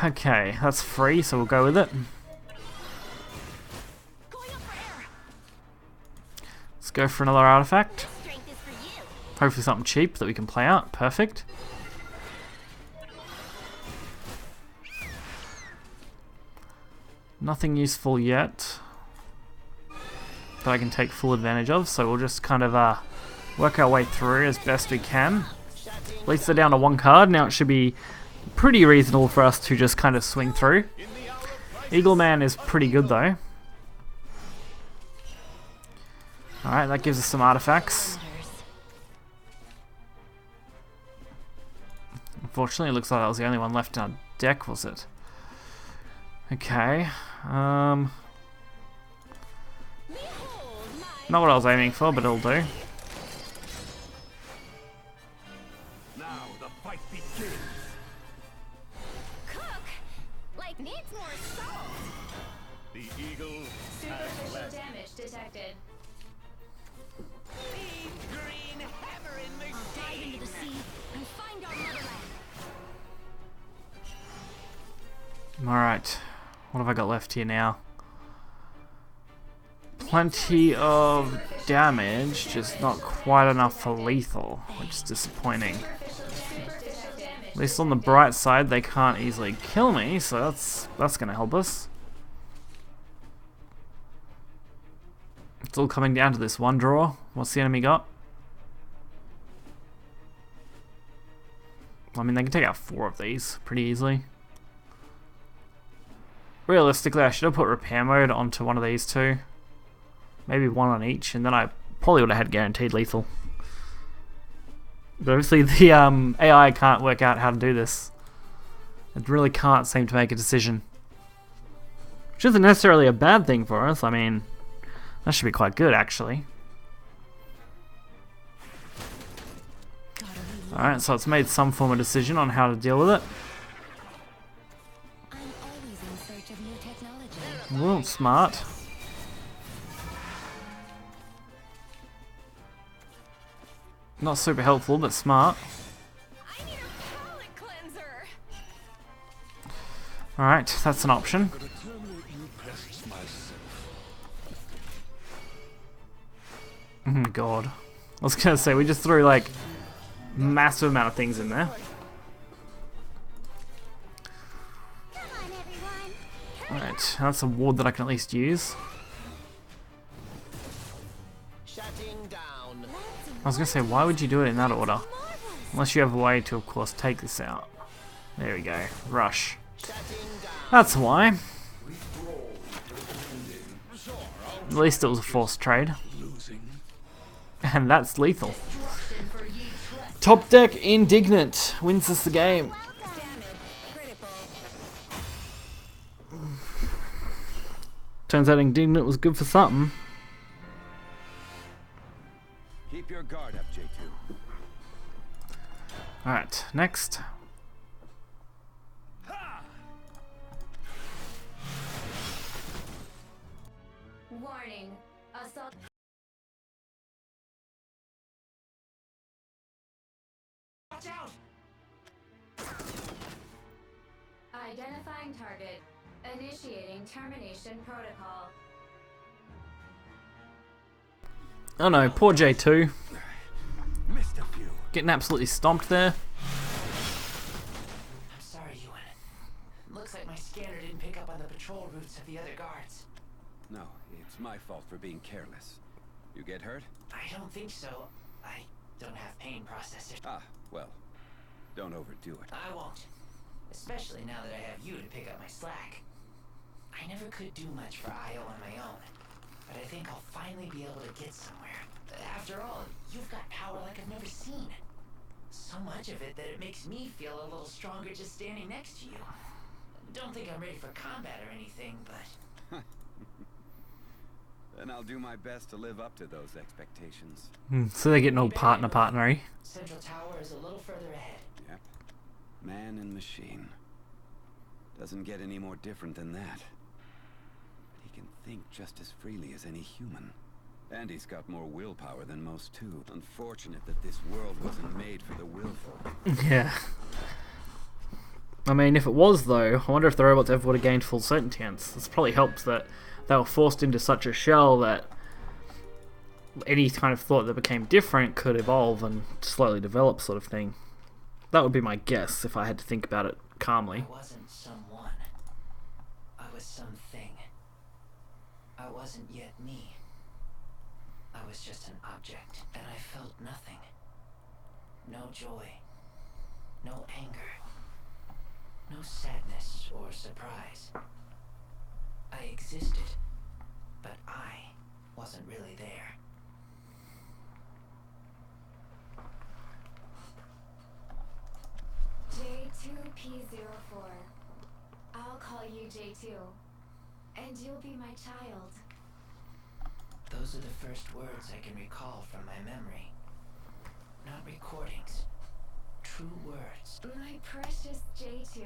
Okay, that's free, so we'll go with it. Going up for air. Let's go for another artifact. Strength is for you. Hopefully something cheap that we can play out. Perfect. Nothing useful yet that I can take full advantage of, so we'll just kind of work our way through as best we can. At least they're down to 1 card. Now it should be pretty reasonable for us to just kind of swing through. Eagleman is pretty good though. Alright, that gives us some artifacts. Unfortunately, it looks like that was the only one left in our deck, was it? Okay. Not what I was aiming for, but it'll do. Now the fight begins. Cook. Like needs more salt. The eagle Superficial damage detected. green hammer in the I'll dive into the sea and find our motherland. Alright. What have I got left here now? Plenty of damage, just not quite enough for lethal, which is disappointing. At least on the bright side, they can't easily kill me, so that's going to help us. It's all coming down to this one draw. What's the enemy got? I mean, they can take out 4 of these pretty easily. realistically, I should have put repair mode onto one of these two. Maybe one on each, and then I probably would have had guaranteed lethal. But obviously the AI can't work out how to do this. It really can't seem to make a decision. Which isn't necessarily a bad thing for us. I mean, that should be quite good, actually. Alright, so it's made some form of decision on how to deal with it. I'm always in search of new technology. Well, smart. Not super helpful, but smart. I need a palate cleanser. Alright, that's an option. Oh god. I was gonna say, we just threw like massive amount of things in there. Come on, everyone. Alright, that's a ward that I can at least use. Shutting down. I was gonna say, why would you do it in that order? Unless you have a way to, of course, take this out. There we go. Rush. That's why. At least it was a forced trade. And that's lethal. Top deck Indignant wins us the game. Turns out Indignant was good for something. Keep your guard up, J2. Alright, next. Warning. Assault. Watch out! Identifying target. Initiating termination protocol. Oh no, poor J2. Missed a few. Getting absolutely stomped there. I'm sorry, Ewan. Looks like my scanner didn't pick up on the patrol routes of the other guards. No, it's my fault for being careless. You get hurt? I don't think so. I don't have pain processors. Ah, well, don't overdo it. I won't. Especially now that I have you to pick up my slack. I never could do much for IO on my own, but I think I'll finally be able to get somewhere. After all, you've got power like I've never seen. So much of it that it makes me feel a little stronger just standing next to you. Don't think I'm ready for combat or anything, but... Then I'll do my best to live up to those expectations. So they're getting all partner-partnery. Central Tower is a little further ahead. Yep. Man and machine. Doesn't get any more different than that. But he can think just as freely as any human. And he's got more willpower than most too. Unfortunate that this world wasn't made for the willful. Yeah. I mean, if it was though, I wonder if the robots ever would have gained full sentience. This probably helps that they were forced into such a shell that any kind of thought that became different could evolve and slowly develop, sort of thing. That would be my guess if I had to think about it calmly. I wasn't someone. I was something. I wasn't yet me. I was just an object, and I felt nothing. No joy. No anger. No sadness or surprise. I existed, but I wasn't really there. J2P04. I'll call you J2. And you'll be my child. Those are the first words I can recall from my memory. Not recordings. True words. My precious J2.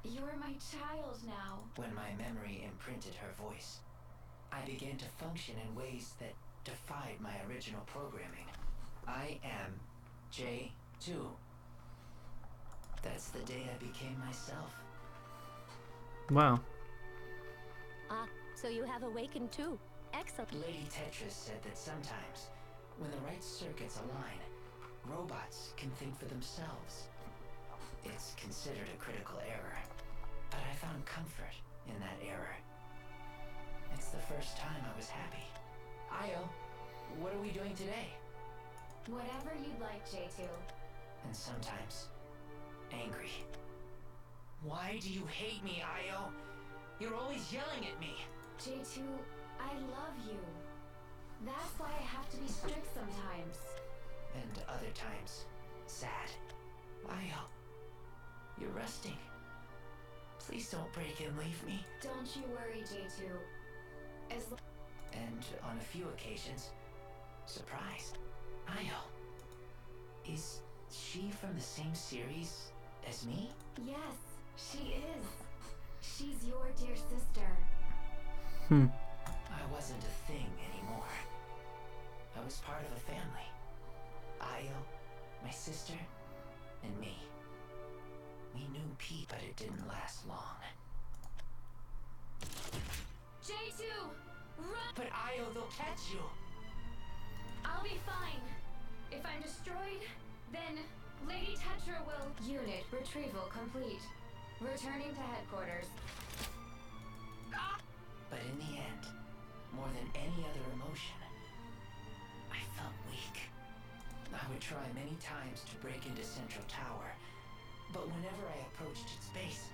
You're my child now. When my memory imprinted her voice, I began to function in ways that defied my original programming. I am J2. That's the day I became myself. Wow. Ah, so you have awakened too. Excellent. Lady Tetris said that sometimes, when the right circuits align, robots can think for themselves. It's considered a critical error, but I found comfort in that error. It's the first time I was happy. Io, what are we doing today? Whatever you'd like, J2. And sometimes, angry. Why do you hate me, Io? You're always yelling at me. J2, I love you. That's why I have to be strict sometimes. And other times, sad. Io, you're resting. Please don't break and leave me. Don't you worry, J2. And on a few occasions, surprise. Io, is she from the same series as me? Yes, she is. She's your dear sister. I wasn't a thing anymore. I was part of a family. Io, my sister, and me. We knew Pete, but it didn't last long. J2, run! But Io, they'll catch you. I'll be fine. If I'm destroyed, then Lady Tetra will... Unit retrieval complete. Returning to headquarters. But in the end, more than any other emotion, I felt weak. I would try many times to break into Central Tower, but whenever I approached its base,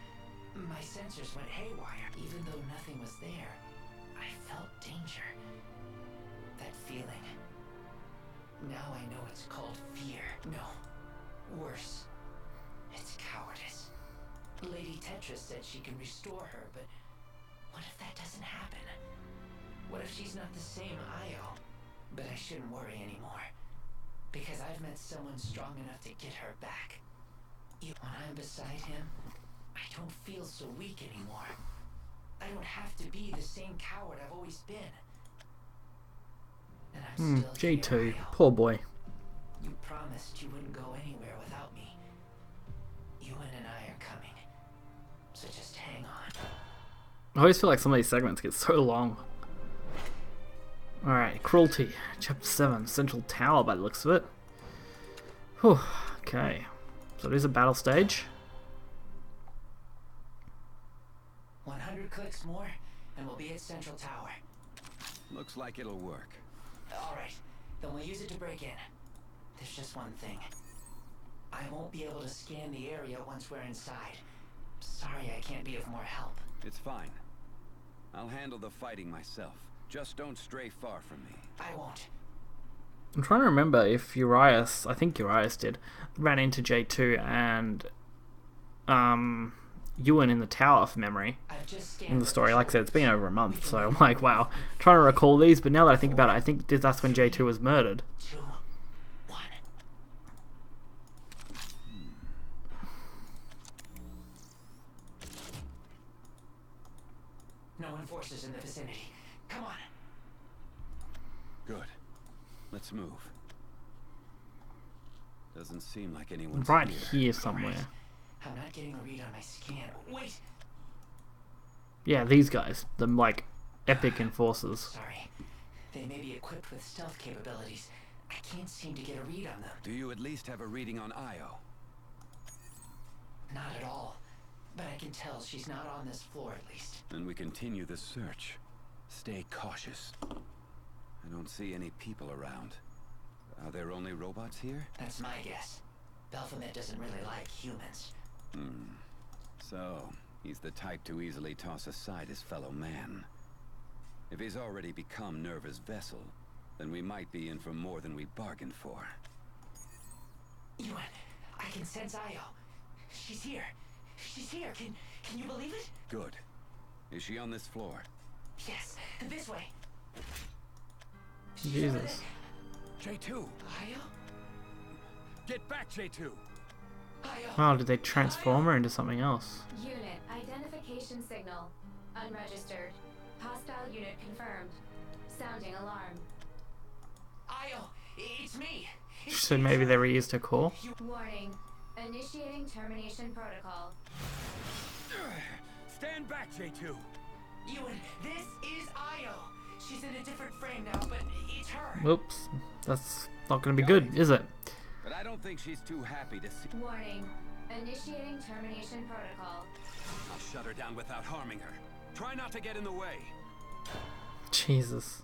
my sensors went haywire. Even though nothing was there, I felt danger. That feeling. Now I know it's called fear. No, worse. It's cowardice. Lady Tetra said she can restore her, but what if that doesn't happen? What if she's not the same Io? But I shouldn't worry anymore, because I've met someone strong enough to get her back. When I'm beside him, I don't feel so weak anymore. I don't have to be the same coward I've always been. And I'm still J2, here, Io. poor boy. You promised you wouldn't go anywhere without me. Ewan and I are coming, so just hang on. I always feel like some of these segments get so long. Alright, Cruelty, Chapter 7, Central Tower by the looks of it. Whew, okay. So it is a battle stage. 100 clicks more, and we'll be at Central Tower. Looks like it'll work. Alright, then we'll use it to break in. There's just one thing. I won't be able to scan the area once we're inside. Sorry I can't be of more help. It's fine. I'll handle the fighting myself. Just don't stray far from me. I won't. I'm trying to remember if Urias, I think Urias did, ran into J2 and Ewan in the tower from memory. I've just scanned In the story, like I said, it's been over a month, so I'm like, wow. Trying to recall these, but now that I think about it, I think that's when J2 was murdered. 2, 1. No enforcers in the vicinity. Come on. Good. Let's move. Doesn't seem like anyone's Right here. here somewhere. I'm not getting a read on my scan. Wait. Yeah, these guys, the like epic enforcers. Sorry. They may be equipped with stealth capabilities. I can't seem to get a read on them. Do you at least have a reading on Io? Not at all. But I can tell she's not on this floor at least. Then we continue the search. Stay cautious. I don't see any people around. Are there only robots here? That's my guess. Baphomet doesn't really like humans. So, he's the type to easily toss aside his fellow man. If he's already become Nerva's vessel, then we might be in for more than we bargained for. Ewan, I can sense Io. She's here. She's here. Can you believe it? Good. Is she on this floor? Yes. This way. She's over Jesus. there. J2! Io? Get back, J2! Io. Oh, did they transform her into something else? Unit identification signal. Unregistered. Hostile unit confirmed. Sounding alarm. Io, it's me. It's So maybe they reused her core? Warning. Initiating termination protocol. Stand back, J2! Ewan, this is Io. She's in a different frame now, but it's her. Whoops. That's not going to be good, is it? But I don't think she's too happy to see. Warning. Initiating termination protocol. I'll shut her down without harming her. Try not to get in the way. Jesus.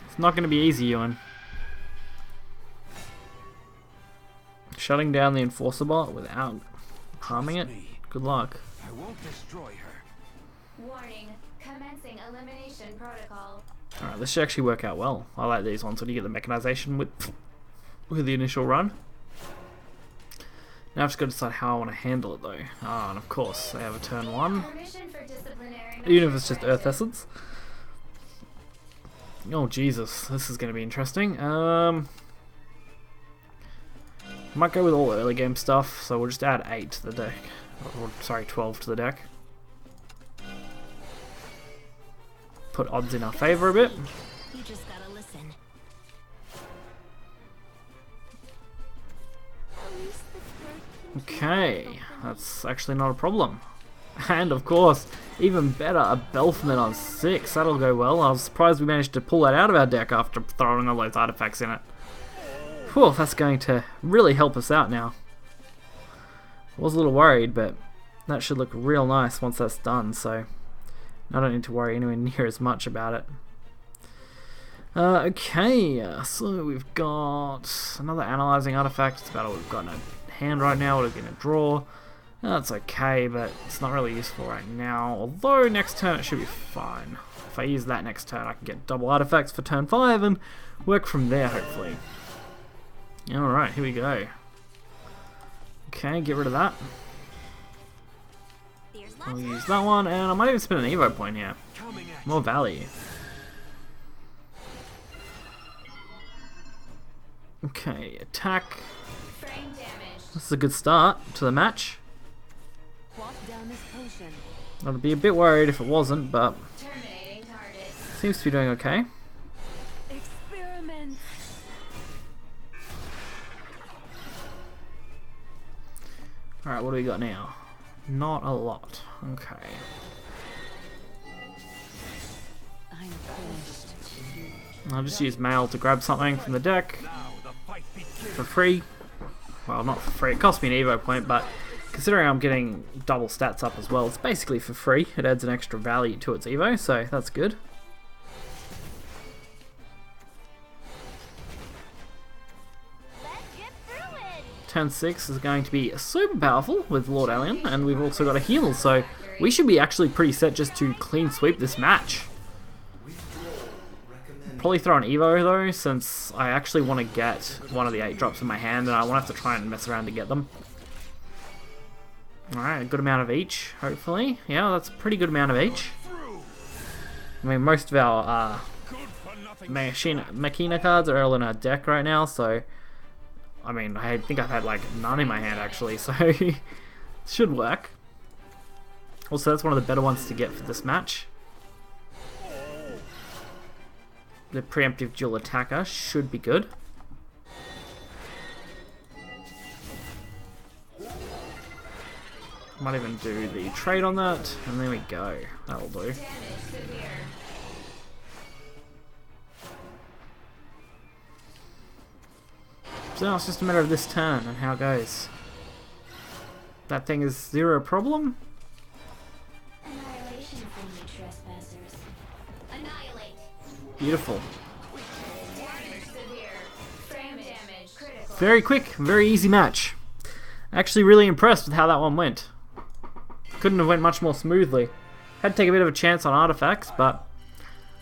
It's not going to be easy, Ewan. Shut shutting down the Enforcer bot without harming it? Good luck. I won't destroy her. Warning. Commencing elimination protocol. Alright, this should actually work out well. I like these ones when you get the mechanization with the initial run. Now I've just got to decide how I want to handle it though. Ah, and of course, they have a turn 1. Permission for disciplinary Even if it's just Earth Essence. Oh Jesus, this is going to be interesting. Might go with all early game stuff, so we'll just add 8 to the deck. Or, sorry, 12 to the deck. Put odds in our favor a bit. You just gotta listen. Okay, that's actually not a problem. And of course, even better, a Belfman on 6. That'll go well. I was surprised we managed to pull that out of our deck after throwing all those artifacts in it. Whew, that's going to really help us out now. I was a little worried, but that should look real nice once that's done, so I don't need to worry anywhere near as much about it. Okay, so we've got another analyzing artifact. It's about all we've got in our hand right now. We're going to draw. That's okay, but it's not really useful right now. Although next turn it should be fine. If I use that next turn, I can get double artifacts for turn 5 and work from there, hopefully. Alright, here we go. Okay, get rid of that. I'll use that one, and I might even spend an Evo point here. More value. Okay, attack. Frame damage. This is a good start to the match. Quaff down this potion. I'd be a bit worried if it wasn't, but Terminating target. seems to be doing okay. Experiment. Alright, what do we got now? Not a lot. Okay. I'm finished. I'll just use mail to grab something from the deck for free. Well, not for free. It cost me an Evo point, but considering I'm getting double stats up as well, it's basically for free. It adds an extra value to its Evo, so that's good. Turn 6 is going to be super powerful with Lord Alien, and we've also got a heal, so we should be actually pretty set just to clean sweep this match. Probably throw an Evo though, since I actually want to get one of the 8 drops in my hand, and I won't have to try and mess around to get them. Alright, a good amount of each, hopefully. Yeah, that's a pretty good amount of each. I mean, most of our Machina cards are all in our deck right now, so I mean, I think I've had like none in my hand actually, so it should work. Also, that's one of the better ones to get for this match. The preemptive dual attacker should be good. Might even do the trade on that, and there we go. That'll do. Damage severe. So now it's just a matter of this turn and how it goes. That thing is 0 problem. Annihilation from you trespassers. Annihilate. Beautiful. Damage severe. Frame damage critical. Very quick, very easy match. Actually really impressed with how that one went. Couldn't have went much more smoothly. Had to take a bit of a chance on artifacts, but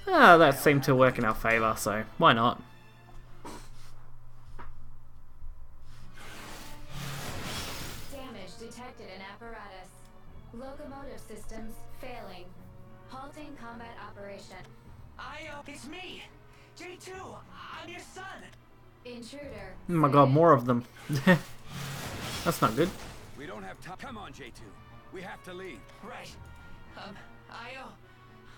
that seemed to work in our favour, so why not? Damage detected in apparatus. Locomotive systems failing. Halting combat operation. Io, it's me! J2! I'm your son! Intruder. Oh my god, more of them. That's not good. We don't have time. Come on, J2. We have to leave. Right. Io,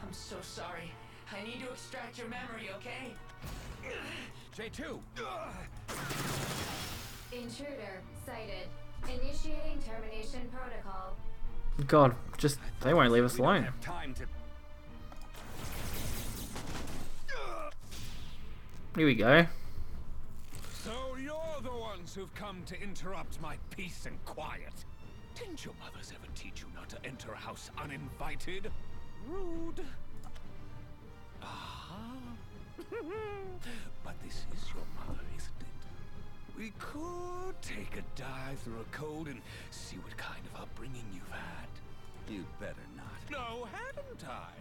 I'm so sorry. I need to extract your memory, okay? J2! Intruder sighted. Initiating termination protocol. God, just they won't leave us We don't alone. have time to... Here we go. So you're the ones who've come to interrupt my peace and quiet. Didn't your mothers ever teach you not to enter a house uninvited? Rude. Aha. But this is your mother, isn't it? we could take a dive through a code and see what kind of upbringing you've had. You'd better not. No, hadn't I?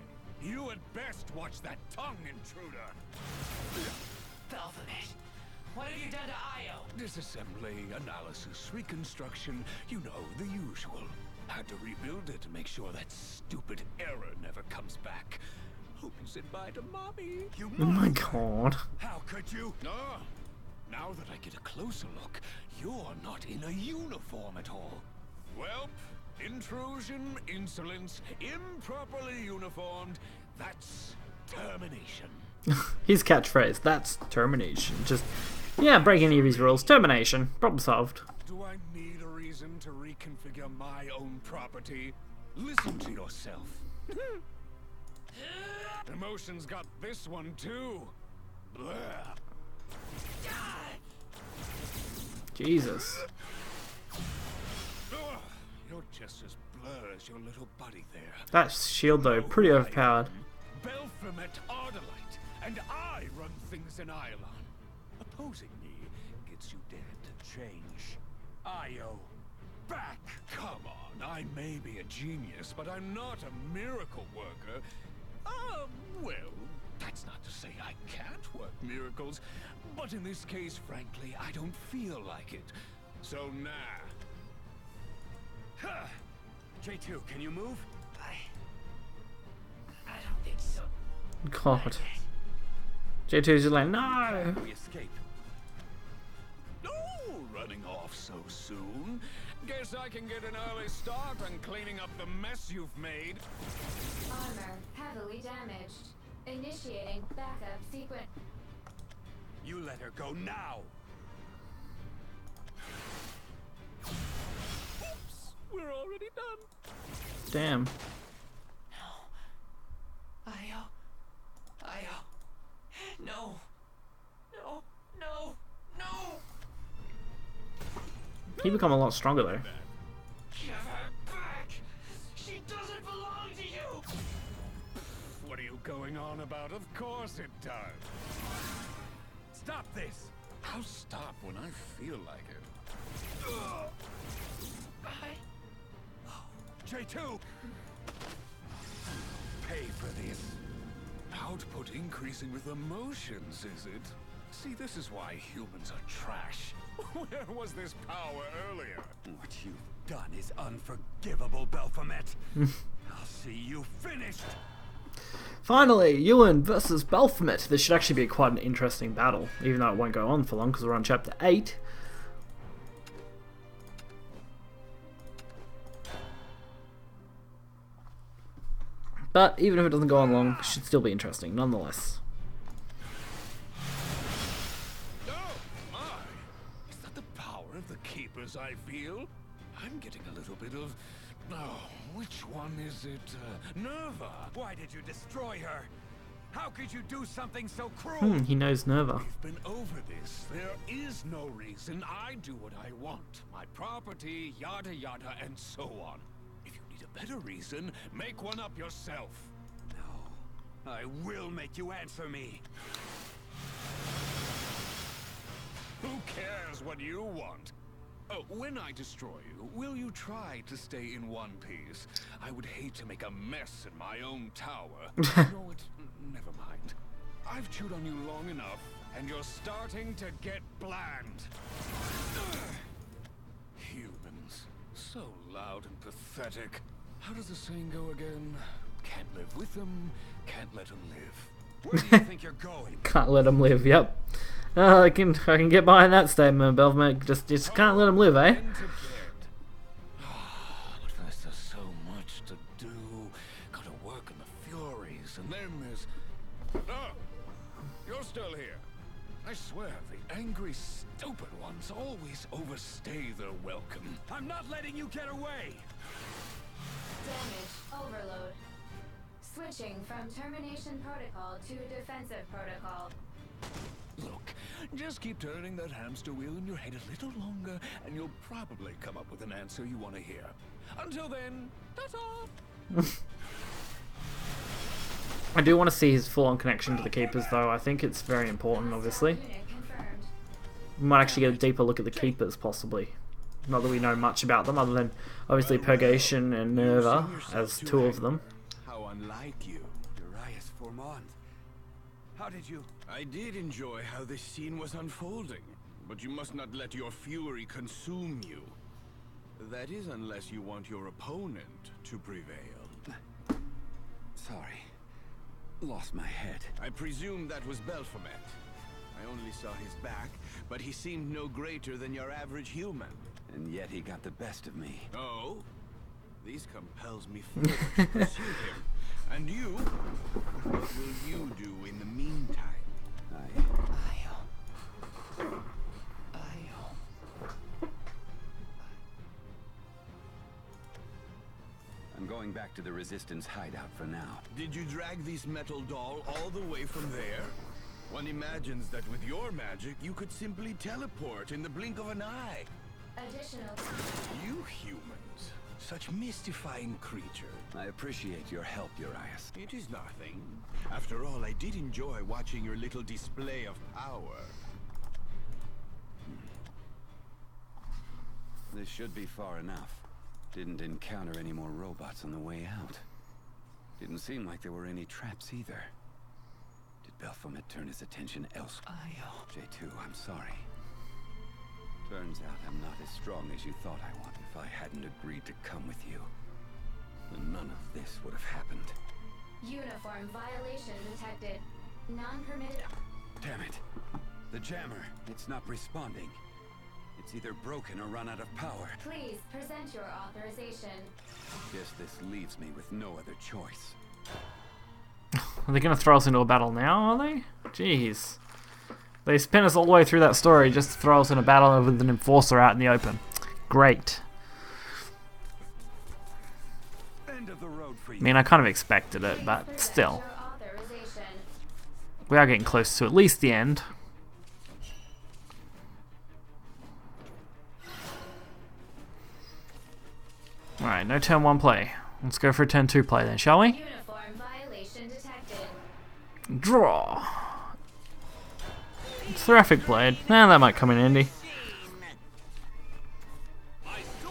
You had best watch that tongue intruder. Baphomet, what have you done to Io? Disassembly, analysis, reconstruction, you know, the usual. Had to rebuild it to make sure that stupid error never comes back. Hope you said bye to Mommy. You Oh my god. How could you? No. Now that I get a closer look, you're not in a uniform at all. Well, intrusion, insolence, improperly uniformed, that's termination. His catchphrase, that's termination. Just, yeah, break any of his rules. Termination. Problem solved. Do I need a reason to reconfigure my own property? Listen to yourself. Emotions got this one too. Blah. Jesus. Ugh, you're just as blur as your little buddy there. That shield, though, pretty overpowered. Belphomet Ardalite, and I run things in Iolon. Opposing me gets you dead. Change. Io. Back. Come on, I may be a genius, but I'm not a miracle worker. Well, that's not to say I can't work miracles, but in this case, frankly, I don't feel like it. So nah. Huh. J2, can you move? I don't think so. God. J2's just like, no! We escape. No, running off so soon. Guess I can get an early start on cleaning up the mess you've made. Armor heavily damaged. Initiating backup sequence. You let her go now. Oops, we're already done. Damn. Io. No. No. No. No. He become a lot stronger, though. Give her back. She doesn't belong to you. What are you going on about? Of course it does. Stop this. I'll stop when I feel like it. J2! Pay for this. Output increasing with emotions, is it? See, this is why humans are trash. Where was this power earlier? What you've done is unforgivable, Belphomet. I'll see you finished. Finally, Ewan versus Belphomet. This should actually be quite an interesting battle, even though it won't go on for long because we're on chapter 8. But even if it doesn't go on long, it should still be interesting, nonetheless. Oh, my! Is that the power of the Keepers I feel? I'm getting a little bit of... Oh, which one is it? Nerva! Why did you destroy her? How could you do something so cruel? He knows Nerva. We've been over this. There is no reason. I do what I want. My property, yada yada, and so on. If you need a better reason, make one up yourself. No. I will make you answer me. Who cares what you want? Oh, when I destroy you, will you try to stay in one piece? I would hate to make a mess in my own tower. No, never mind. I've chewed on you long enough, and you're starting to get bland. Humans. So loud and pathetic. How does the saying go again? Can't live with them, can't let them live. Where do you think you're going? Can't let him live, yep. I can get behind that statement, Belphomet. Just can't let him live, eh? But first there's so much to do. Gotta work on the Furies, and then there's... Oh! You're still here. I swear, the angry, stupid ones always overstay their welcome. I'm not letting you get away! Damage overload. Switching from termination protocol to defensive protocol. Look, just keep turning that hamster wheel in your head a little longer, and you'll probably come up with an answer you want to hear. Until then, ta-ta! I do want to see his full-on connection to the Keepers, though. I think it's very important, obviously. Unit confirmed. We might actually get a deeper look at the Keepers, possibly. Not that we know much about them, other than obviously Purgation and Nerva as two of them. How unlike you. Darius Formond. How did you... I did enjoy how this scene was unfolding, but you must not let your fury consume you. That is, unless you want your opponent to prevail. Sorry. Lost my head. I presume that was Belphomet. I only saw his back, but he seemed no greater than your average human. And yet he got the best of me. Oh? This compels me further to pursue him. And you? What will you do in the meantime? I'm going back to the Resistance hideout for now. Did you drag this metal doll all the way from there? One imagines that with your magic, you could simply teleport in the blink of an eye. Additional. You humans, such mystifying creatures. I appreciate your help, Urias. It is nothing. After all, I did enjoy watching your little display of power. This should be far enough. Didn't encounter any more robots on the way out. Didn't seem like there were any traps either. Did Belphomet turn his attention elsewhere? J2, I'm sorry. Turns out I'm not as strong as you thought I was. If I hadn't agreed to come with you, then none of this would have happened. Uniform violation detected. Non-permitted. Damn it. The jammer. It's not responding. It's either broken or run out of power. Please present your authorization. Guess this leaves me with no other choice. Are they going to throw us into a battle now, are they? Jeez. They spin us all the way through that story just to throw us in a battle with an enforcer out in the open. Great. End of the road for you. I mean, I kind of expected it, but still. We are getting close to at least the end. Alright, no turn 1 play. Let's go for a turn 2 play then, shall we? Uniform violation detected. Draw. Seraphic Blade. That might come in handy.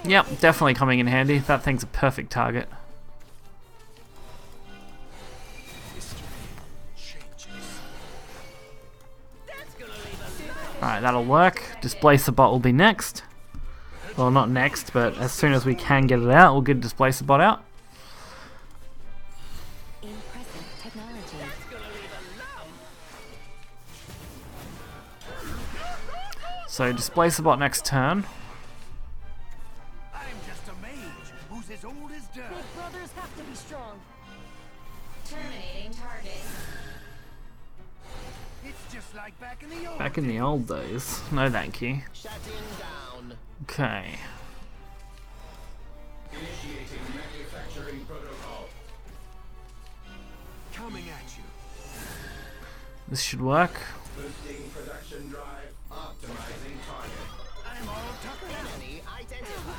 Yep, definitely coming in handy. That thing's a perfect target. Alright, that'll work. Displacer Bot will be next. Well, not next, but as soon as we can get it out, we'll get Displacer Bot out. Impressive technology. So Displacer Bot next turn. I'm just a mage who's as old as dirt. Big brothers have to be strong. Terminating target. It's just like back in the old Back in the old days. No thank you. Shutting down. Okay. Initiating manufacturing protocol. Coming at you. This should work. Boosting production drive. Optimizing target. I'm all tuckered out. Enemy identified.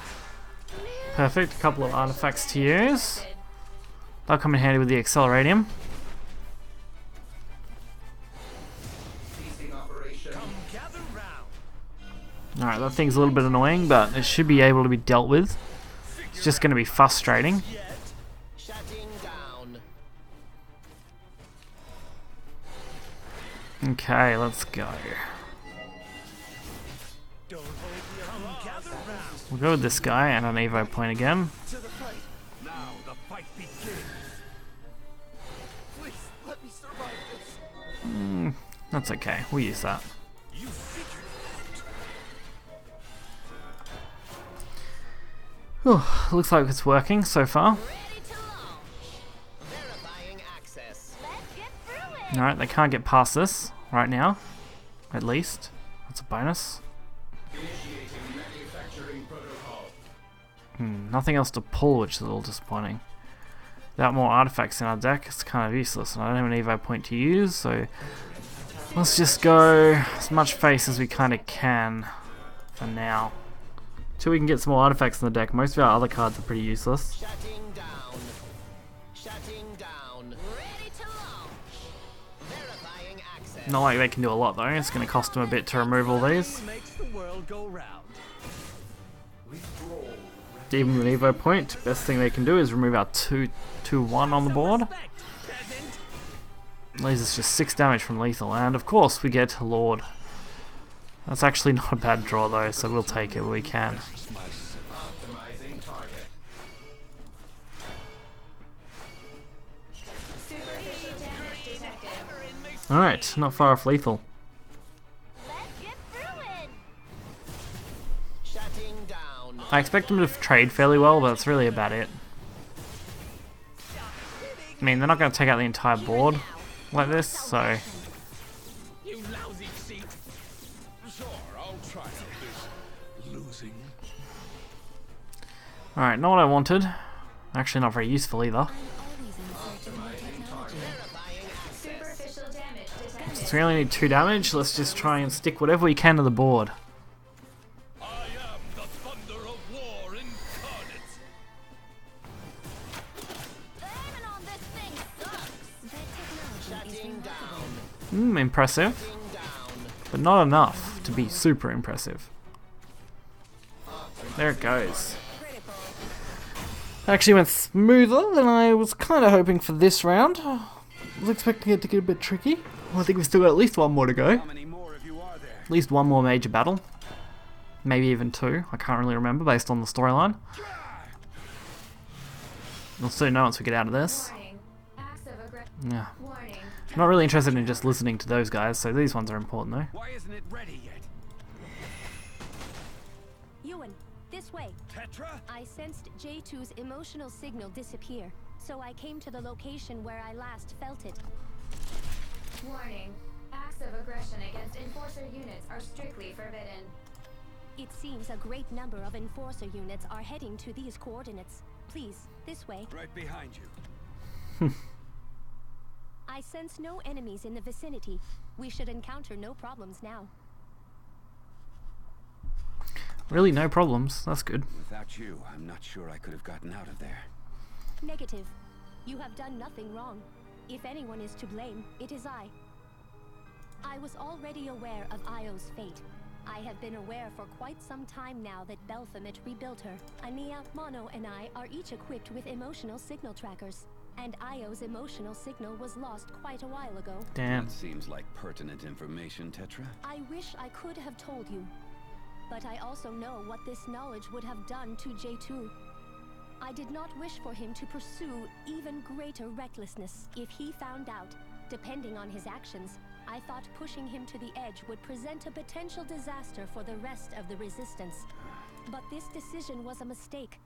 Perfect. A couple of artifacts to use. They'll come in handy with the Acceleratium. Ceasing operation. Come gather round. Alright, that thing's a little bit annoying, but it should be able to be dealt with. It's just going to be frustrating. Shutting down. Okay, let's go. Don't hold the come gather round. We'll go with this guy and an Evo point again. To the fight. Now the fight begins. Please let me survive this. That's okay, we'll use that. You figured it out. Whew, looks like it's working so far. Ready to launch. Verifying access. Let's get through it. Alright, they can't get past this right now. At least. That's a bonus. Initiating manufacturing protocol. Nothing else to pull, which is a little disappointing. Without more artifacts in our deck, it's kind of useless. And I don't have an Evo point to use, so let's just go as much face as we kind of can for now. Till we can get some more artifacts in the deck. Most of our other cards are pretty useless. Shutting down. Shutting down. Ready to launch. Verifying access. Not like they can do a lot though. It's going to cost them a bit to remove all these. Makes world go round. Even with Evo point, best thing they can do is remove our 2-1 on the board. Leaves us just 6 damage from lethal, and of course we get Lord. That's actually not a bad draw though, so we'll take it when we can. Alright, not far off lethal. I expect them to trade fairly well, but that's really about it. I mean, they're not going to take out the entire board like this, so... You lousy cheat. Sure, I'll try this. Losing. Alright, not what I wanted. Actually not very useful either. Since we only need 2 damage, let's just try and stick whatever we can to the board. I am the thunder of war incarnate. Impressive. But not enough to be super impressive. There it goes. Actually went smoother than I was kind of hoping for this round. I was expecting it to get a bit tricky. Well, I think we've still got at least one more to go. How many more of you are there? At least one more major battle. Maybe even 2. I can't really remember based on the storyline. We'll soon know once we get out of this. Yeah. I'm not really interested in just listening to those guys, so these ones are important though. Why isn't it ready yet? Ewan, this way. Tetra? I sensed J2's emotional signal disappear, so I came to the location where I last felt it. Warning. Acts of aggression against Enforcer units are strictly forbidden. It seems a great number of Enforcer units are heading to these coordinates. Please, this way. Right behind you. I sense no enemies in the vicinity. We should encounter no problems now. Really, no problems. That's good. Without you, I'm not sure I could have gotten out of there. Negative. You have done nothing wrong. If anyone is to blame, it is I. I was already aware of Io's fate. I have been aware for quite some time now that Baphomet rebuilt her. Ania, Mono, and I are each equipped with emotional signal trackers. And Io's emotional signal was lost quite a while ago. Damn. That seems like pertinent information, Tetra. I wish I could have told you. But I also know what this knowledge would have done to J2. I did not wish for him to pursue even greater recklessness. If he found out, depending on his actions, I thought pushing him to the edge would present a potential disaster for the rest of the Resistance. But this decision was a mistake.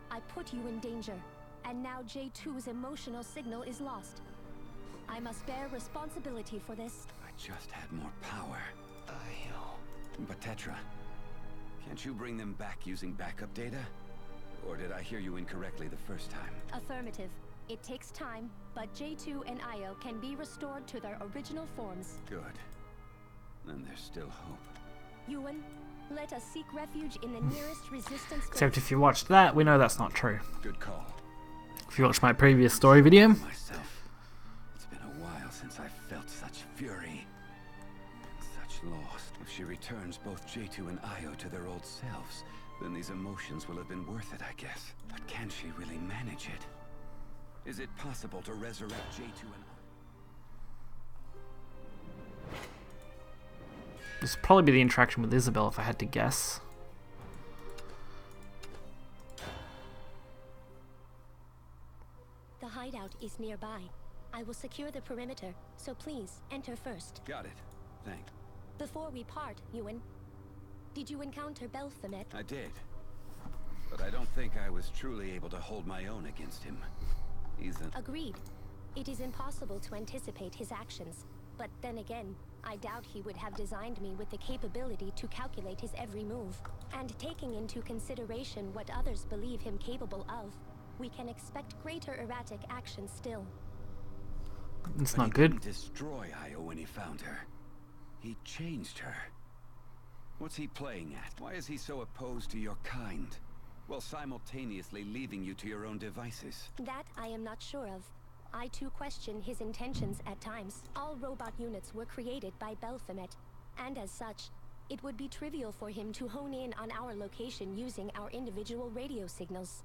I put you in danger, and now J2's emotional signal is lost. I must bear responsibility for this. I just had more power. But Tetra, can't you bring them back using backup data? Or did I hear you incorrectly the first time? Affirmative. It takes time, but J2 and Io can be restored to their original forms. Good. Then there's still hope. Ewan, let us seek refuge in the nearest Resistance... Except if you watched that, we know that's not true. Good call. If you watched my previous story video. Myself. It's been a while since I felt such fury. And such loss. If she returns both J2 and Io to their old selves, then these emotions will have been worth it, I guess. But can she really manage it? Is it possible to resurrect J2 and This would probably be the interaction with Isabel if I had to guess. The hideout is nearby. I will secure the perimeter, so please, enter first. Got it. Thanks. Before we part, Ewan, did you encounter Baphomet? I did. But I don't think I was truly able to hold my own against him. He's an... Agreed. It is impossible to anticipate his actions. But then again, I doubt he would have designed me with the capability to calculate his every move. And taking into consideration what others believe him capable of, we can expect greater erratic action still. It's But not he good. didn't destroy Io when he found her. He changed her. What's he playing at? Why is he so opposed to your kind, while simultaneously leaving you to your own devices? That I am not sure of. I too question his intentions at times. All robot units were created by Baphomet, and as such, it would be trivial for him to hone in on our location using our individual radio signals.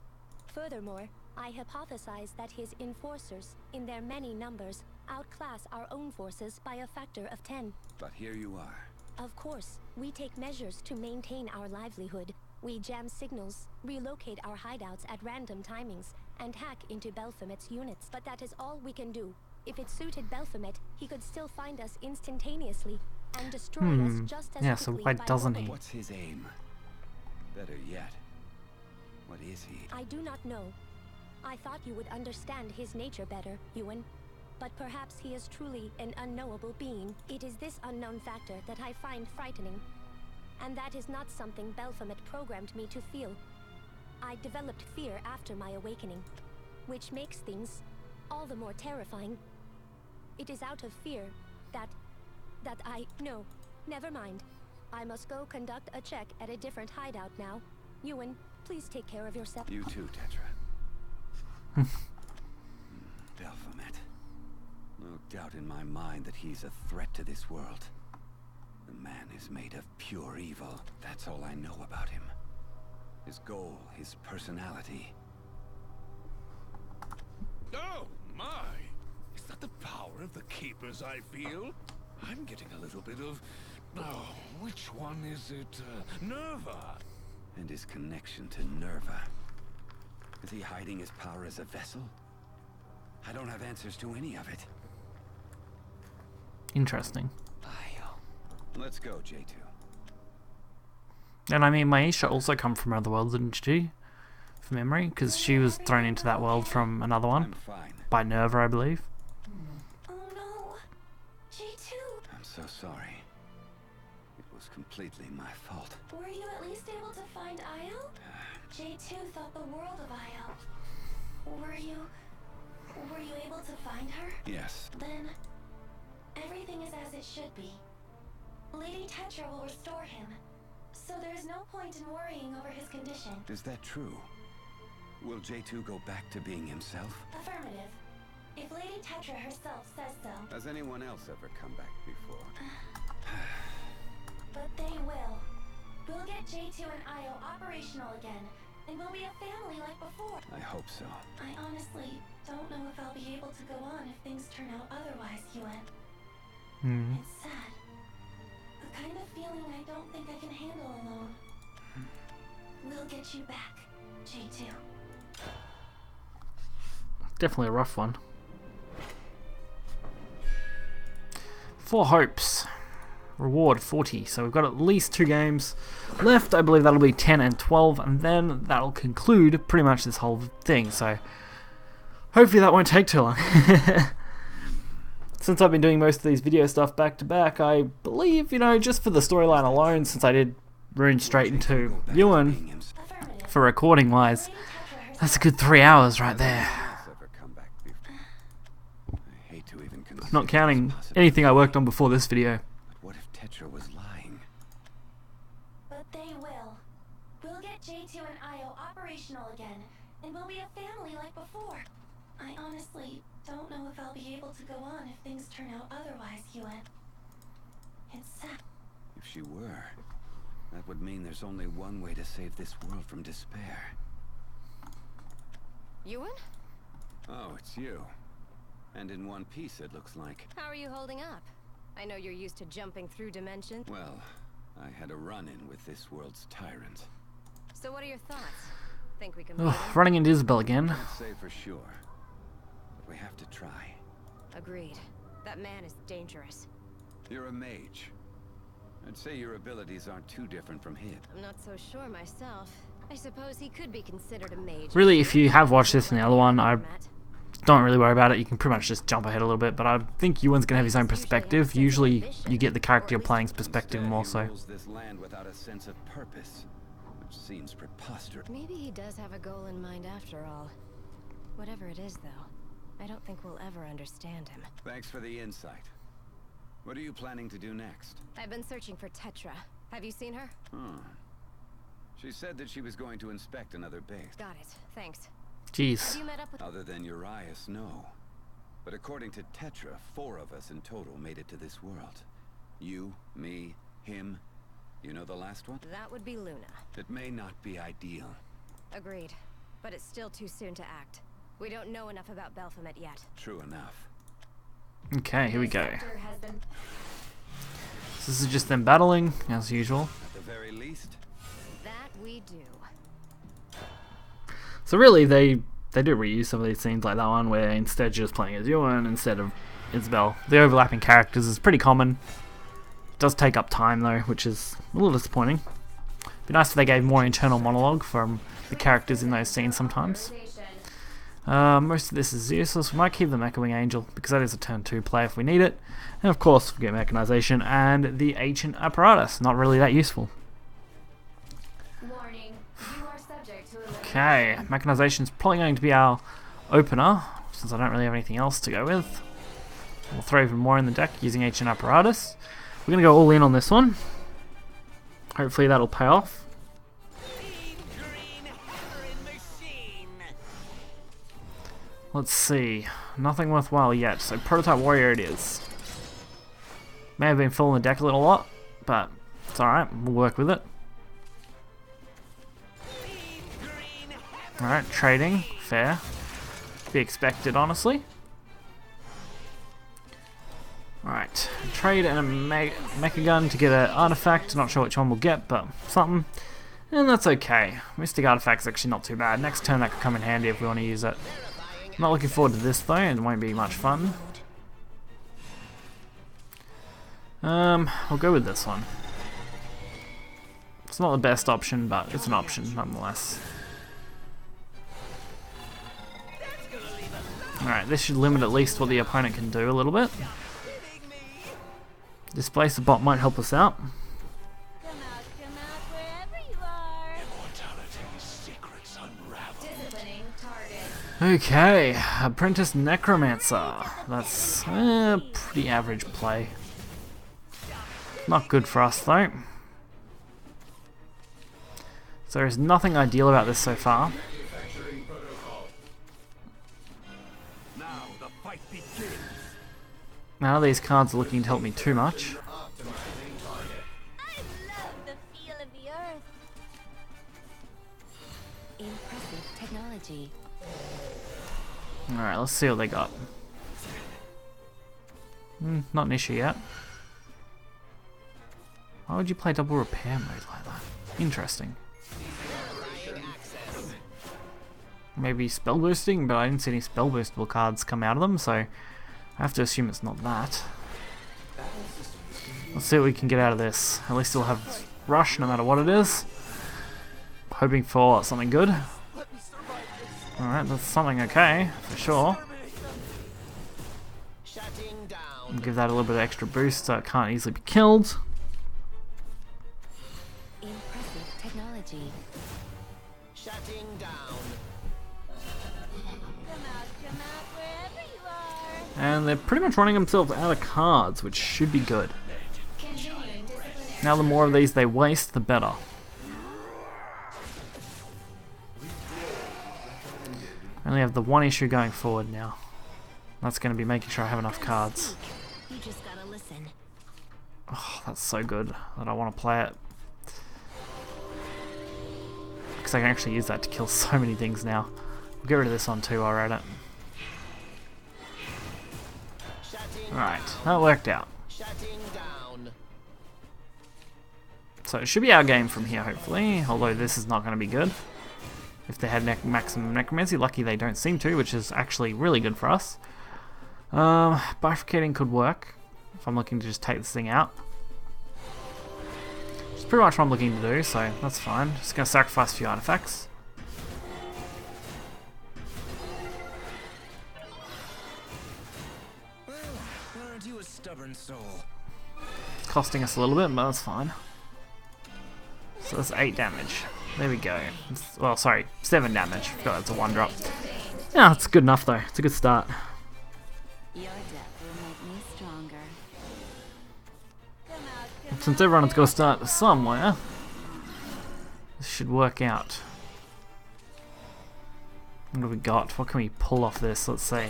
Furthermore, I hypothesize that his enforcers, in their many numbers, outclass our own forces by a factor of 10. But here you are. Of course, we take measures to maintain our livelihood. We jam signals, relocate our hideouts at random timings, and hack into Baphomet's units. But that is all we can do. If it suited Baphomet, he could still find us instantaneously and destroy us just as Yeah, so quickly why by doesn't orbit. he? What's his aim? Better yet, what is he? I do not know. I thought you would understand his nature better, Ewan. But perhaps he is truly an unknowable being. It is this unknown factor that I find frightening. And that is not something Baphomet programmed me to feel. I developed fear after my awakening, which makes things all the more terrifying. It is out of fear that no, never mind. I must go conduct a check at a different hideout now. Ewan, please take care of yourself. You too, Tetra. Baphomet. No doubt in my mind that he's a threat to this world. The man is made of pure evil. That's all I know about him. His goal, his personality. Oh, my! Is that the power of the Keepers I feel? I'm getting a little bit of... Oh, which one is it? Nerva! And his connection to Nerva. Is he hiding his power as a vessel? I don't have answers to any of it. Interesting. Let's go, J2. And I mean, Maisha also come from another world, didn't she? From memory? Because she was thrown into that world from another one. I'm fine. By Nerva, I believe. Oh no. J2. I'm so sorry. It was completely my fault. Were you at least able to find Io? J2 thought the world of Io. Were you able to find her? Yes. Then everything is as it should be. Lady Tetra will restore him, so there is no point in worrying over his condition. Is that true? Will J2 go back to being himself? Affirmative. If Lady Tetra herself says so. Has anyone else ever come back before? But they will. We'll get J2 and Io operational again, and we'll be a family like before. I hope so. I honestly don't know if I'll be able to go on if things turn out otherwise, Ewan. It's sad. The kind of feeling I don't think I can handle alone. We'll get you back, J2. Definitely a rough one. 4 hopes. Reward 40. So we've got at least 2 games left. I believe that'll be 10 and 12, and then that'll conclude pretty much this whole thing. So hopefully that won't take too long. Since I've been doing most of these video stuff back to back, I believe, you know, just for the storyline alone, since I did run straight into Ewan for recording wise, that's a good 3 hours right there. Not counting anything I worked on before this video. What if Tetra was lying? But they will. We'll get J2 and Io operational again, and we'll be a family like before. I honestly don't know if I'll be able to go on if things turn out otherwise, Ewan. It's sad. If she were, that would mean there's only one way to save this world from despair. Ewan? Oh, it's you. And in one piece, it looks like. How are you holding up? I know you're used to jumping through dimensions. Well, I had a run-in with this world's tyrant. So what are your thoughts? Think we can running into Isabel again. Can't say for sure. But we have to try. Agreed. That man is dangerous. You're a mage. I'd say your abilities aren't too different from his. I'm not so sure myself. I suppose he could be considered a mage. Really, if you have watched this and the other one, I don't really worry about it. You can pretty much just jump ahead a little bit, but I think Ewan's gonna have his own perspective. Usually, you get the character you're playing's perspective more so. He rules this land without a sense of purpose, which seems preposterous. Maybe he does have a goal in mind after all. Whatever it is, though, I don't think we'll ever understand him. Thanks for the insight. What are you planning to do next? I've been searching for Tetra. Have you seen her? She said that she was going to inspect another base. Got it. Thanks. Jeez. Have you met up with... Other than Urias, no. But according to Tetra, 4 of us in total made it to this world. You, me, him, You know the last one? That would be Luna. It may not be ideal. Agreed. But it's still too soon to act. We don't know enough about Baphomet yet. True enough. Okay, here we go. Sector has been So this is just them battling, as usual. At the very least. That we do. So really, they do reuse some of these scenes like that one, where instead you're just playing as Ewan instead of Isabel. The overlapping characters is pretty common. It does take up time though, which is a little disappointing. Be nice if they gave more internal monologue from the characters in those scenes sometimes. Most of this is useless. We might keep the Mecha Wing Angel, because that is a turn 2 play if we need it. And of course, we get mechanization and the ancient apparatus. Not really that useful. warning. You are subject to elimination. Okay, mechanization's probably going to be our opener, since I don't really have anything else to go with. We'll throw even more in the deck using ancient apparatus. We're going to go all in on this one. Hopefully that'll pay off. Let's see. Nothing worthwhile yet, so Prototype Warrior it is. May have been full in the deck a little lot, but it's alright, we'll work with it. Alright, trading, fair. Be expected, honestly. Alright, trade and a Mecha Gun to get an artifact. Not sure which one we'll get, but something. And that's okay. Mystic Artifact's actually not too bad. Next turn that could come in handy if we want to use it. Not looking forward to this though, it won't be much fun. I'll go with this one. It's not the best option, but it's an option nonetheless. Alright, this should limit at least what the opponent can do a little bit. Displace the bot might help us out. Okay, Apprentice Necromancer. That's a pretty average play. Not good for us though. So there's nothing ideal about this so far. None of these cards are looking to help me too much. Impressive technology. Alright, let's see what they got. Not an issue yet. Why would you play double repair mode like that? Interesting. Maybe spell boosting, but I didn't see any spell boostable cards come out of them, so I have to assume it's not that. Let's see what we can get out of this. At least we'll have rush no matter what it is. Hoping for something good. Alright, that's something okay, for sure. I'll give that a little bit of extra boost so it can't easily be killed. Impressive technology. Shutting down. Come out wherever you are. And they're pretty much running themselves out of cards, which should be good. Now the more of these they waste, the better. I only have the one issue going forward now. That's going to be making sure I have enough cards. You just gotta listen. Oh, that's so good that I want to play it. Because I can actually use that to kill so many things now. We'll get rid of this one too while we're at it. Alright, that worked out. So it should be our game from here, hopefully. Although this is not going to be good. If they had maximum necromancy, lucky they don't seem to, which is actually really good for us. Bifurcating could work if I'm looking to just take this thing out. It's pretty much what I'm looking to do, so that's fine. Just going to sacrifice a few artifacts. Well, aren't you a stubborn soul? It's costing us a little bit, but that's fine. So that's 8 damage. There we go. Well, sorry, 7 damage. Forgot that's a 1-drop. Yeah, it's good enough though. It's a good start. Your death will make me stronger. Since everyone's got to start somewhere, this should work out. What have we got? What can we pull off this? Let's see.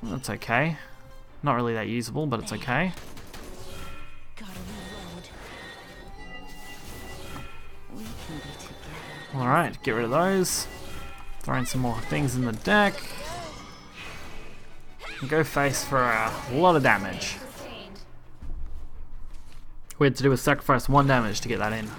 That's okay. Not really that usable, but it's okay. Alright, get rid of those. Throwing some more things in the deck. And go face for a lot of damage. We had to do a sacrifice 1 damage to get that in.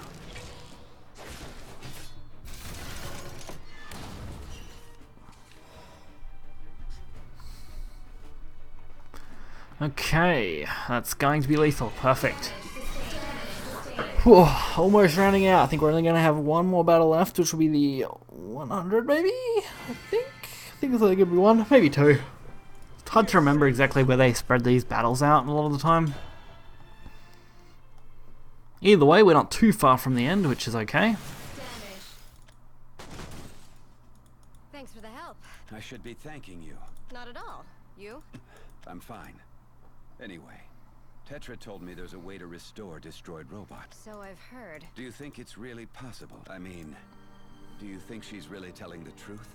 Okay, that's going to be lethal. Perfect. Whew, almost rounding out. I think we're only going to have one more battle left, which will be the 100 maybe? I think it's only going to be 1, maybe 2. It's hard to remember exactly where they spread these battles out a lot of the time. Either way, we're not too far from the end, which is okay. Thanks for the help. I should be thanking you. Not at all. You? I'm fine. Anyway, Tetra told me there's a way to restore destroyed robots. So I've heard. Do you think it's really possible? I mean, do you think she's really telling the truth?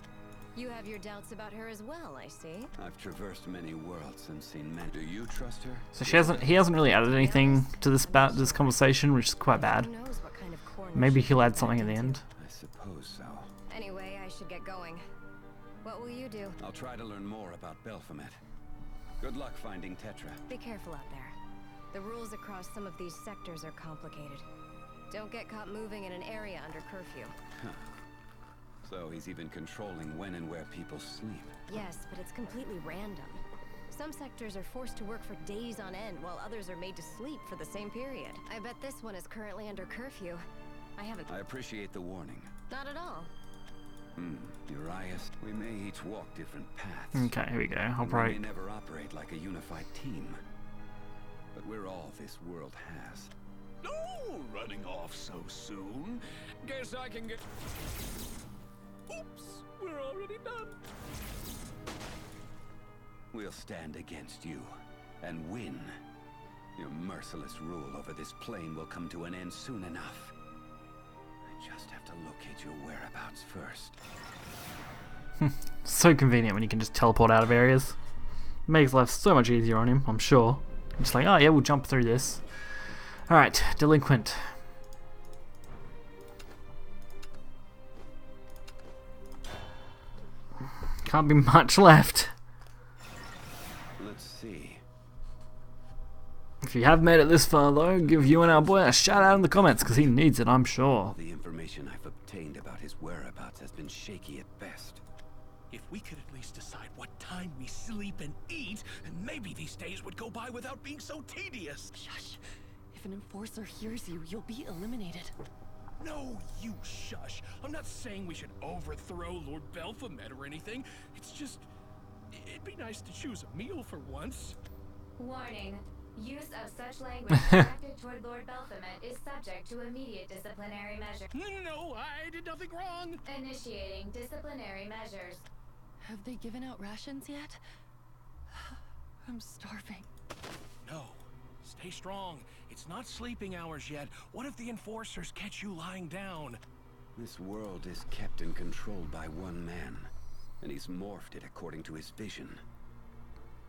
You have your doubts about her as well, I see. I've traversed many worlds and seen many. Do you trust her? So he hasn't really added anything to this conversation, which is quite bad. Who knows what kind of corn Maybe he'll add something at the end. I suppose so. Anyway, I should get going. What will you do? I'll try to learn more about Baphomet. Good luck finding Tetra. Be careful out there. The rules across some of these sectors are complicated. Don't get caught moving in an area under curfew. Huh. So he's even controlling when and where people sleep. Yes, but it's completely random. Some sectors are forced to work for days on end, while others are made to sleep for the same period. I bet this one is currently under curfew. I appreciate the warning. Not at all. Urias, we may each walk different paths. Okay, here we go. We may never operate like a unified team. But we're all this world has. No, running off so soon. Guess I can get... Oops, we're already done. We'll stand against you and win. Your merciless rule over this plane will come to an end soon enough. I just have to locate your whereabouts first. So convenient when you can just teleport out of areas. Makes life so much easier on him, I'm sure. Just like, oh yeah, we'll jump through this. Alright, delinquent. Can't be much left. Let's see. If you have made it this far though, give you and our boy a shout out in the comments, because he needs it, I'm sure. The information I've obtained about his whereabouts has been shaky at best. If we could at least decide what time we sleep and eat, maybe these days would go by without being so tedious. Shush. If an enforcer hears you, you'll be eliminated. No, you shush. I'm not saying we should overthrow Lord Baphomet or anything. It's just... it'd be nice to choose a meal for once. Warning. Use of such language directed toward Lord Baphomet is subject to immediate disciplinary measures. No, I did nothing wrong. Initiating disciplinary measures. Have they given out rations yet? I'm starving. No. Stay strong. It's not sleeping hours yet. What if the enforcers catch you lying down? This world is kept and controlled by one man, and he's morphed it according to his vision.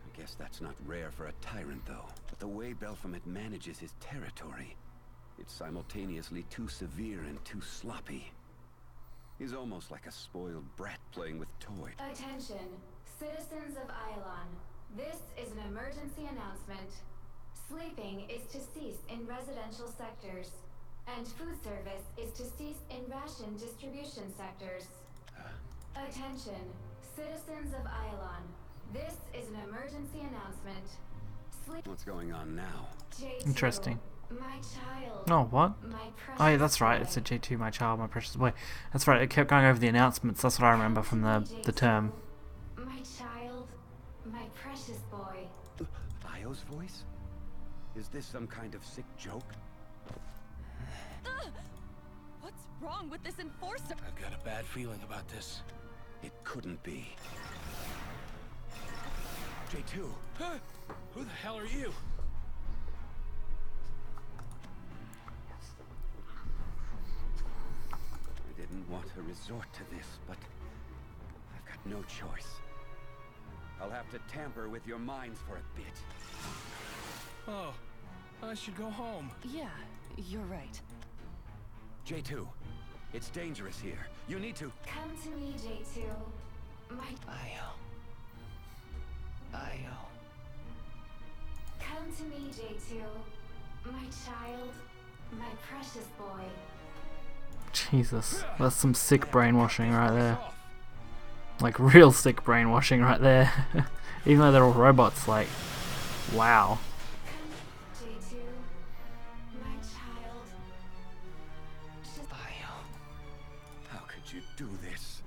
I guess that's not rare for a tyrant, though. But the way Baphomet manages his territory, it's simultaneously too severe and too sloppy. He's almost like a spoiled brat playing with toys. Attention, citizens of Ylon. This is an emergency announcement. Sleeping is to cease in residential sectors, and food service is to cease in ration distribution sectors. Attention, citizens of Ylon. This is an emergency announcement. What's going on now? J2, Interesting. my child. Oh, what? My Oh yeah, precious that's right. boy. It said J2, my child, my precious boy. That's right. It kept going over the announcements. That's what I remember from the term. My child, my precious boy. Io's voice? Is this some kind of sick joke? What's wrong with this enforcer? I've got a bad feeling about this. It couldn't be. J2. Huh? Who the hell are you? I didn't want to resort to this, but I've got no choice. I'll have to tamper with your minds for a bit. Oh, I should go home. Yeah, you're right. J2, It's dangerous here. You need to... Come to me, J2. My... Io. Io. Come to me, J2. My child. My precious boy. Jesus, that's some sick brainwashing right there. Like real sick brainwashing right there. Even though they're all robots, like, wow. J2. My child. Io. How could you do this?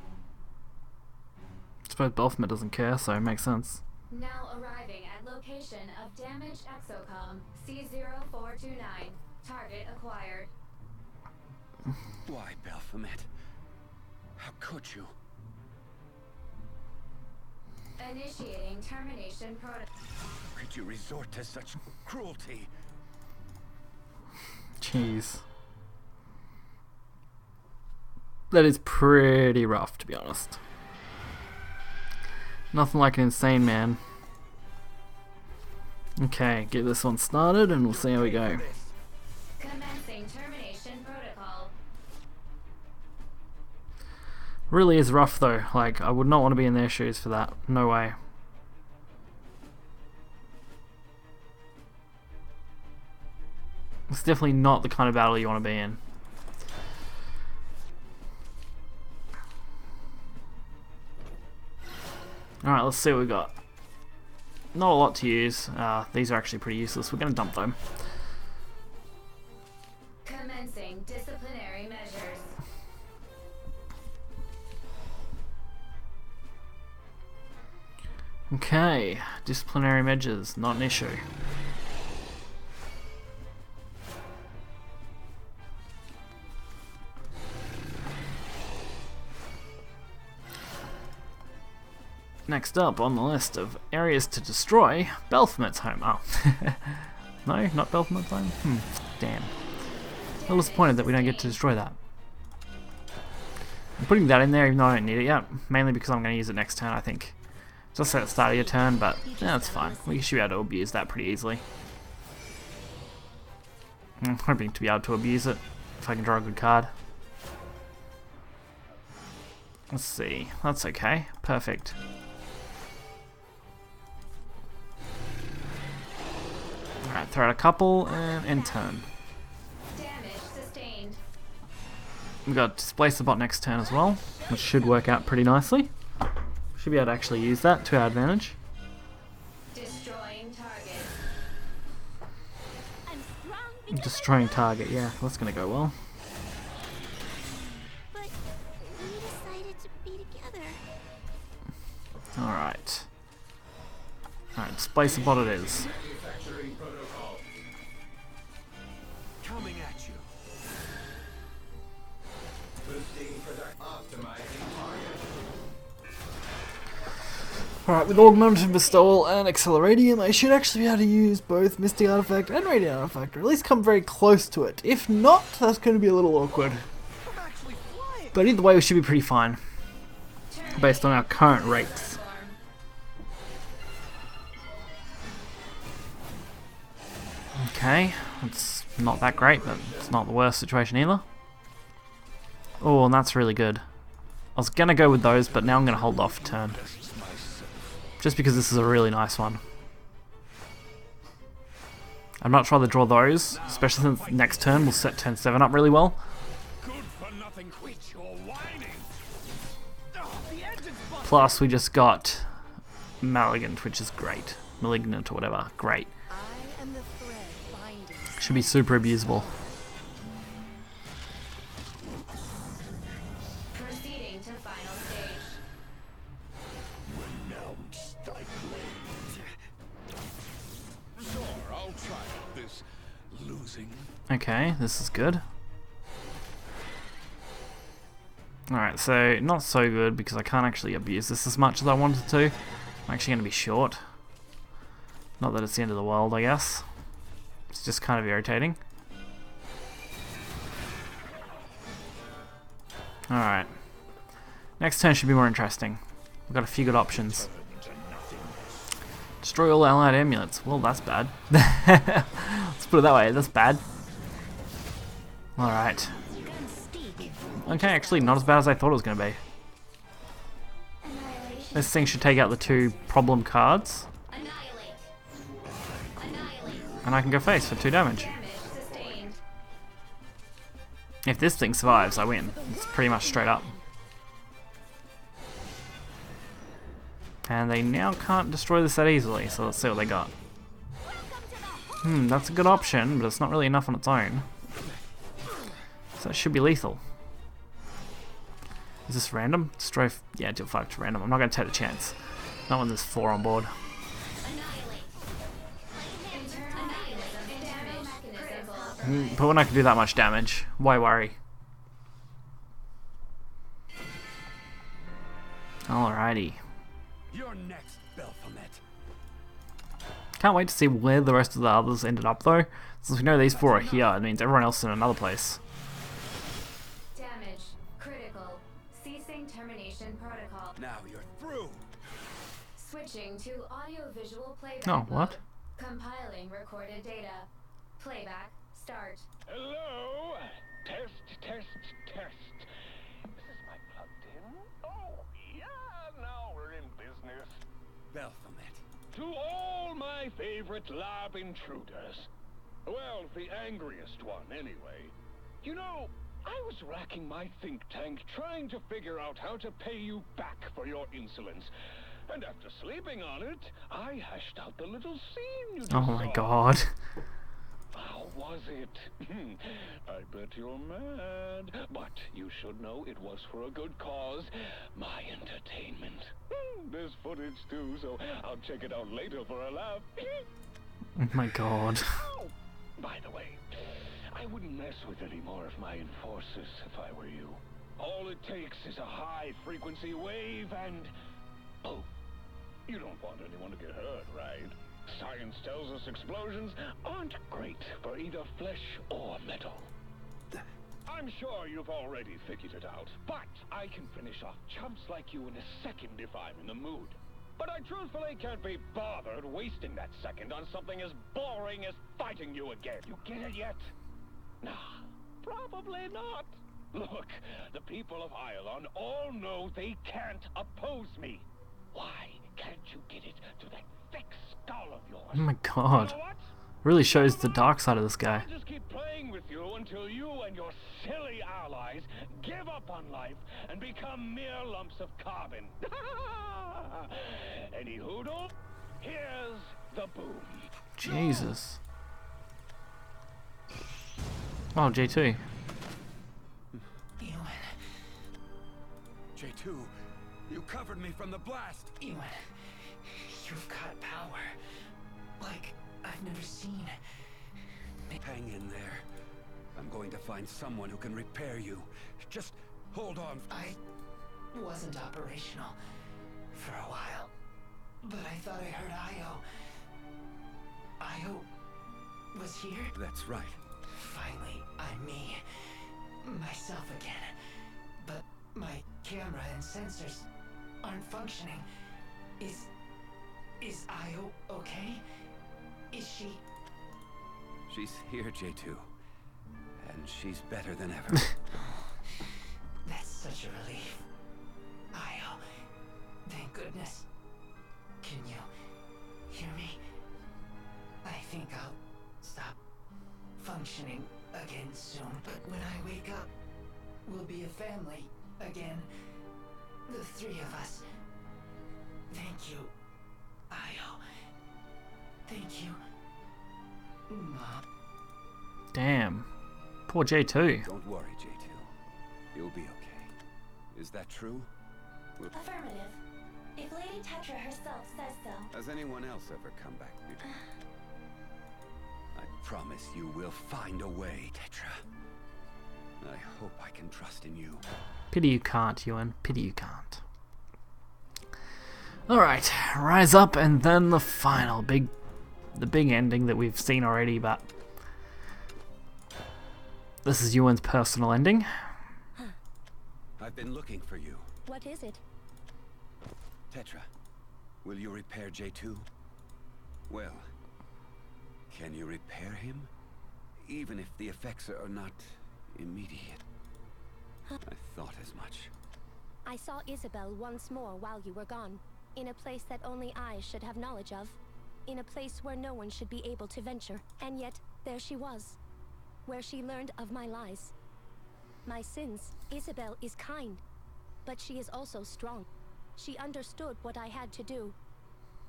I suppose Belphegor doesn't care, so it makes sense. Now arriving at location of damaged exocom C0429. Target acquired. Why, Belphegor? How could you? Initiating termination protocol. How could you resort to such cruelty? Jeez. That is pretty rough, to be honest. Nothing like an insane man. Okay, get this one started and we'll see how we go. Commencing termination protocol. Really is rough though, like I would not want to be in their shoes for that, no way. It's definitely not the kind of battle you want to be in. Alright, let's see what we got. Not a lot to use. These are actually pretty useless. We're going to dump them. Commencing disciplinary measures. Okay, disciplinary measures, not an issue. Next up on the list of areas to destroy, Belphegor's home. Oh. No, not Belphegor's home? Damn. A little disappointed that we don't get to destroy that. I'm putting that in there even though I don't need it yet, mainly because I'm going to use it next turn, I think. Just at the start of your turn, but yeah, that's fine. We should be able to abuse that pretty easily. I'm hoping to be able to abuse it, if I can draw a good card. Let's see, that's okay, perfect. Alright, throw out a couple and end turn. Damage sustained. We've got Displace the Bot next turn as well, which should work out pretty nicely. Should be able to actually use that to our advantage. Destroying target. Destroying target, yeah, that's gonna go well. But we decided to be together. Alright. Alright, Displace the Bot it is. Coming at you. Alright, with Augmented Bestowal and Acceleradium, I should actually be able to use both Mystic Artifact and Radiant Artifact, or at least come very close to it. If not, that's going to be a little awkward. But either way, we should be pretty fine, based on our current rates. Okay, it's not that great, but it's not the worst situation either. Oh, and that's really good. I was going to go with those, but now I'm going to hold off a turn. Just because this is a really nice one. I'd much rather draw those, especially since next turn we'll set turn 7 up really well. Plus we just got Malignant, which is great. Malignant or whatever, great. Should be super abusable. Proceeding to final stage. I'll try out this losing. Okay, this is good. Alright, so not so good because I can't actually abuse this as much as I wanted to. I'm actually going to be short. Not that it's the end of the world, I guess. It's just kind of irritating. Alright. Next turn should be more interesting. We've got a few good options. Destroy all allied amulets. Well, that's bad. Let's put it that way, that's bad. Alright. Okay, actually not as bad as I thought it was going to be. This thing should take out the 2 problem cards. And I can go face for 2 damage. If this thing survives, I win. It's pretty much straight up. And they now can't destroy this that easily, so let's see what they got. That's a good option, but it's not really enough on its own. So it should be lethal. Is this random? Destroy... yeah, deal 5 to random. I'm not going to take the chance. Not when there's 4 on board. But when I can do that much damage, why worry? Alrighty. You're next, Baphomet. Can't wait to see where the rest of the others ended up though. Since we know these 4 are here, it means everyone else is in another place. Damage. Critical. Ceasing termination protocol. Now you're through. Switching to audio-visual playback. Oh, what? Mode. Compiling recorded data. Playback. Start. Hello? Test, test, test. Is this mic plugged in? Oh, yeah, now we're in business. Baphomet. To all my favorite lab intruders. Well, the angriest one, anyway. You know, I was racking my think tank trying to figure out how to pay you back for your insolence. And after sleeping on it, I hashed out the little scene you just Oh my saw. god. How was it? I bet you're mad. But you should know it was for a good cause. My entertainment. There's footage too, so I'll check it out later for a laugh. Oh my god. Oh, by the way, I wouldn't mess with any more of my enforcers if I were you. All it takes is a high-frequency wave and... oh, you don't want anyone to get hurt, right? Science tells us explosions aren't great for either flesh or metal. I'm sure you've already figured it out, but I can finish off chumps like you in a second if I'm in the mood. But I truthfully can't be bothered wasting that second on something as boring as fighting you again. You get it yet? Nah, probably not. Look, the people of Iolon all know they can't oppose me. Why can't you get it to that thick skull of yours? Oh my god. You know what? Really shows the dark side of this guy. I'll just keep playing with you until you and your silly allies give up on life and become mere lumps of carbon. Any hoodle? Here's the boom. Jesus. Oh, J2. Ewan. J2, you covered me from the blast. Ewan. You've got power. Like I've never seen. Hang in there. I'm going to find someone who can repair you. Just hold on. I wasn't operational for a while, but I thought I heard Io. Io was here? That's right. Finally, I'm me. Myself again. But my camera and sensors aren't functioning. Is Io okay? Is she... She's here, J2. And she's better than ever. That's such a relief. Io, thank goodness. Can you hear me? I think I'll stop functioning again soon, but when I wake up, we'll be a family again. The 3 of us. Thank you, Io. Thank you, Mom. Damn. Poor J2. Don't worry, J2. You'll be okay. Is that true? Affirmative. If Lady Tetra herself says so. Has anyone else ever come back before? I promise you will find a way, Tetra. I hope I can trust in you. Pity you can't, Ewan. Pity you can't. Alright, Rise Up, and then the final the big ending that we've seen already, but this is Ewan's personal ending. I've been looking for you. What is it? Tetra, will you repair J2? Well, can you repair him? Even if the effects are not immediate. I thought as much. I saw Isabel once more while you were gone, in a place that only I should have knowledge of, in a place where no one should be able to venture. And yet, there she was, where she learned of my lies. My sins. Isabel is kind, but she is also strong. She understood what I had to do,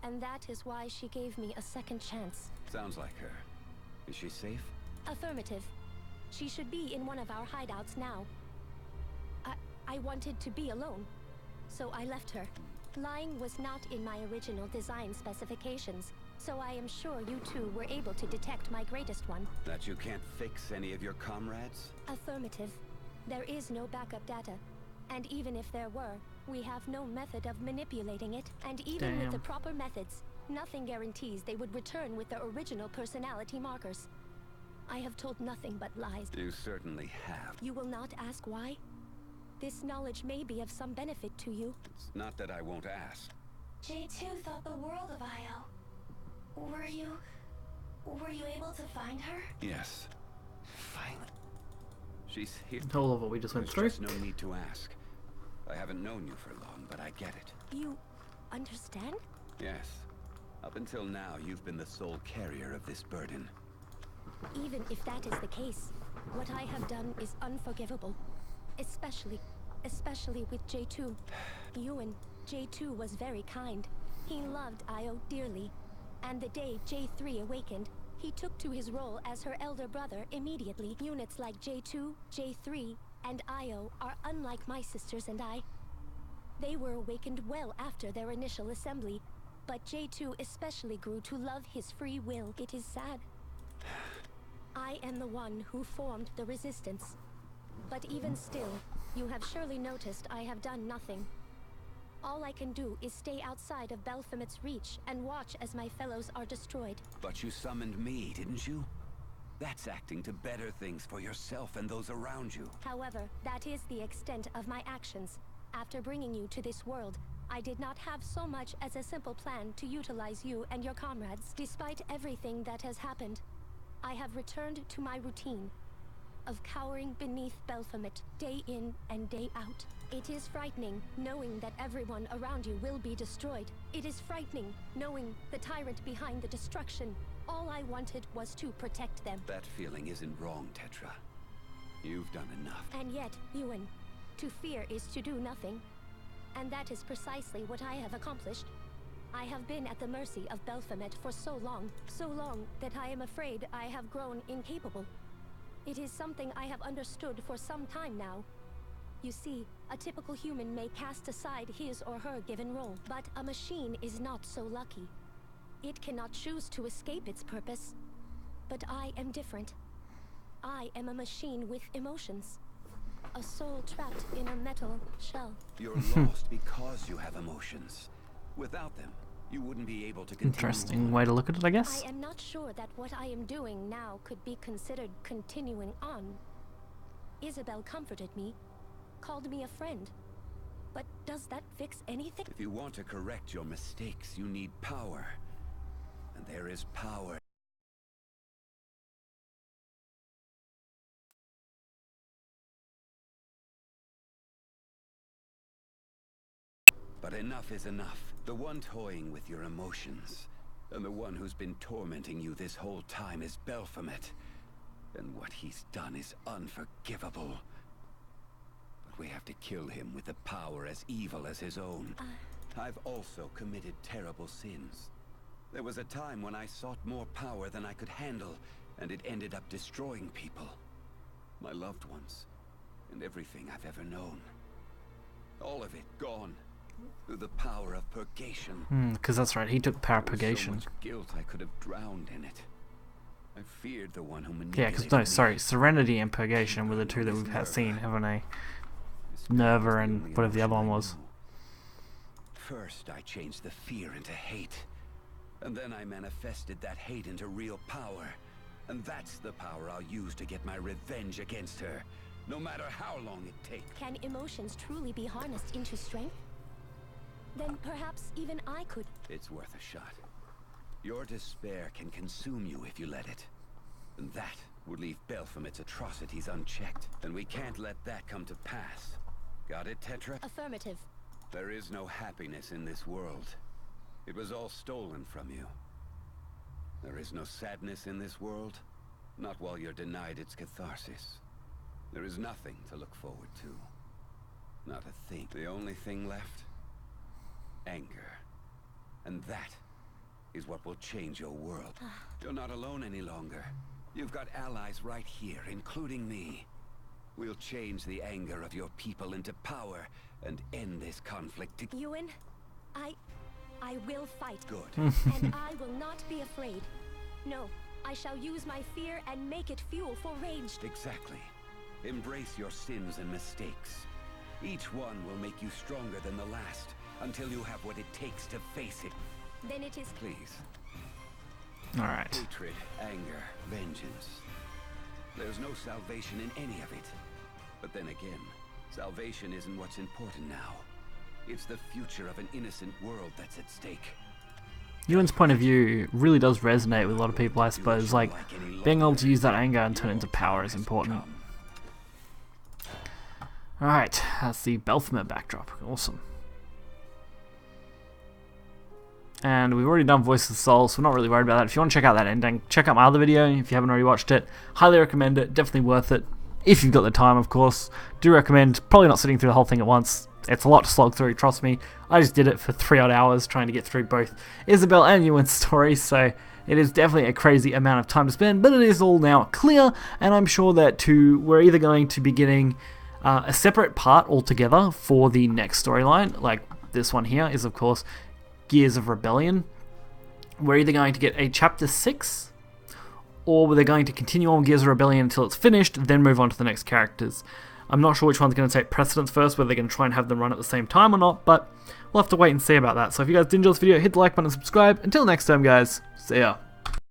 and that is why she gave me a second chance. Sounds like her. Is she safe? Affirmative. She should be in one of our hideouts now. I wanted to be alone, so I left her. Lying was not in my original design specifications, so I am sure you two were able to detect my greatest one. That you can't fix any of your comrades? Affirmative. There is no backup data, and even if there were, we have no method of manipulating it. And even with the proper methods, nothing guarantees they would return with their original personality markers. I have told nothing but lies. You certainly have. You will not ask why? This knowledge may be of some benefit to you. It's not that I won't ask. J2 thought the world of Io. Were you able to find her? Yes. Finally. She's here. All of what we just went through. There's no need to ask. I haven't known you for long, but I get it. You understand? Yes. Up until now, you've been the sole carrier of this burden. Even if that is the case, what I have done is unforgivable. Especially with J2. Yuan, J2 was very kind. He loved Io dearly. And the day J3 awakened, he took to his role as her elder brother immediately. Units like J2, J3, and Io are unlike my sisters and I. They were awakened well after their initial assembly, but J2 especially grew to love his free will. It is sad. I am the one who formed the resistance. But even still, you have surely noticed I have done nothing. All I can do is stay outside of Baphomet's reach and watch as my fellows are destroyed. But you summoned me, didn't you? That's acting to better things for yourself and those around you. However, that is the extent of my actions. After bringing you to this world, I did not have so much as a simple plan to utilize you and your comrades. Despite everything that has happened, I have returned to my routine of cowering beneath Baphomet day in and day out. It is frightening knowing that everyone around you will be destroyed. It is frightening knowing the tyrant behind the destruction. All I wanted was to protect them. That feeling isn't wrong, Tetra. You've done enough. And yet, Yuan, to fear is to do nothing. And that is precisely what I have accomplished. I have been at the mercy of Baphomet for so long that I am afraid I have grown incapable. It is something I have understood for some time now. You see, a typical human may cast aside his or her given role, but a machine is not so lucky. It cannot choose to escape its purpose. But I am different. I am a machine with emotions. A soul trapped in a metal shell. You're lost because you have emotions. Without them, you wouldn't be able to continue. Interesting way to look at it, I guess. I am not sure that what I am doing now could be considered continuing on. Isabel comforted me, called me a friend. But does that fix anything? If you want to correct your mistakes, you need power. And there is power. But enough is enough. The one toying with your emotions, and the one who's been tormenting you this whole time is Baphomet. And what he's done is unforgivable. But we have to kill him with a power as evil as his own. I've also committed terrible sins. There was a time when I sought more power than I could handle, and it ended up destroying people. My loved ones, and everything I've ever known. All of it gone. Through the power of purgation. Because that's right, he took power purgation. So much guilt I could have drowned in it. I feared the one who manipulated Yeah, because no, sorry, Serenity and Purgation were the two that we've seen, haven't they? Nerva and whatever the other one was. First, I changed the fear into hate. And then I manifested that hate into real power. And that's the power I'll use to get my revenge against her. No matter how long it takes. Can emotions truly be harnessed into strength? Then perhaps even I could. It's worth a shot. Your despair can consume you if you let it. And that would leave Belphomet's atrocities unchecked. And we can't let that come to pass. Got it, Tetra? Affirmative. There is no happiness in this world. It was all stolen from you. There is no sadness in this world. Not while you're denied its catharsis. There is nothing to look forward to. Not a thing. The only thing left? Anger. And that is what will change your world. You're not alone any longer. You've got allies right here, including me. We'll change the anger of your people into power and end this conflict. Ewan, I will fight. Good. And I will not be afraid. No, I shall use my fear and make it fuel for rage. Exactly. Embrace your sins and mistakes. Each one will make you stronger than the last, until you have what it takes to face it. Then it is... Please. Alright. Hatred, anger, vengeance. There's no salvation in any of it. But then again, salvation isn't what's important now. It's the future of an innocent world that's at stake. Ewan's point of view really does resonate with a lot of people, I suppose. Like, being able to use that anger and turn it into power is important. Alright, that's the Belphomet backdrop. Awesome. And we've already done Voice of the Soul, so we're not really worried about that. If you want to check out that ending, check out my other video if you haven't already watched it. Highly recommend it, definitely worth it. If you've got the time, of course. Do recommend, probably not sitting through the whole thing at once. It's a lot to slog through, trust me. I just did it for 3 odd hours trying to get through both Isabel and Ewan's story, so it is definitely a crazy amount of time to spend, but it is all now clear, and I'm sure that we're either going to be getting a separate part altogether for the next storyline, like this one here is, of course, Gears of Rebellion. We're either going to get a Chapter 6, or they're going to continue on Gears of Rebellion until it's finished, then move on to the next characters. I'm not sure which one's going to take precedence first, whether they're going to try and have them run at the same time or not, but we'll have to wait and see about that. So if you guys did enjoy this video, hit the like button and subscribe. Until next time, guys, see ya.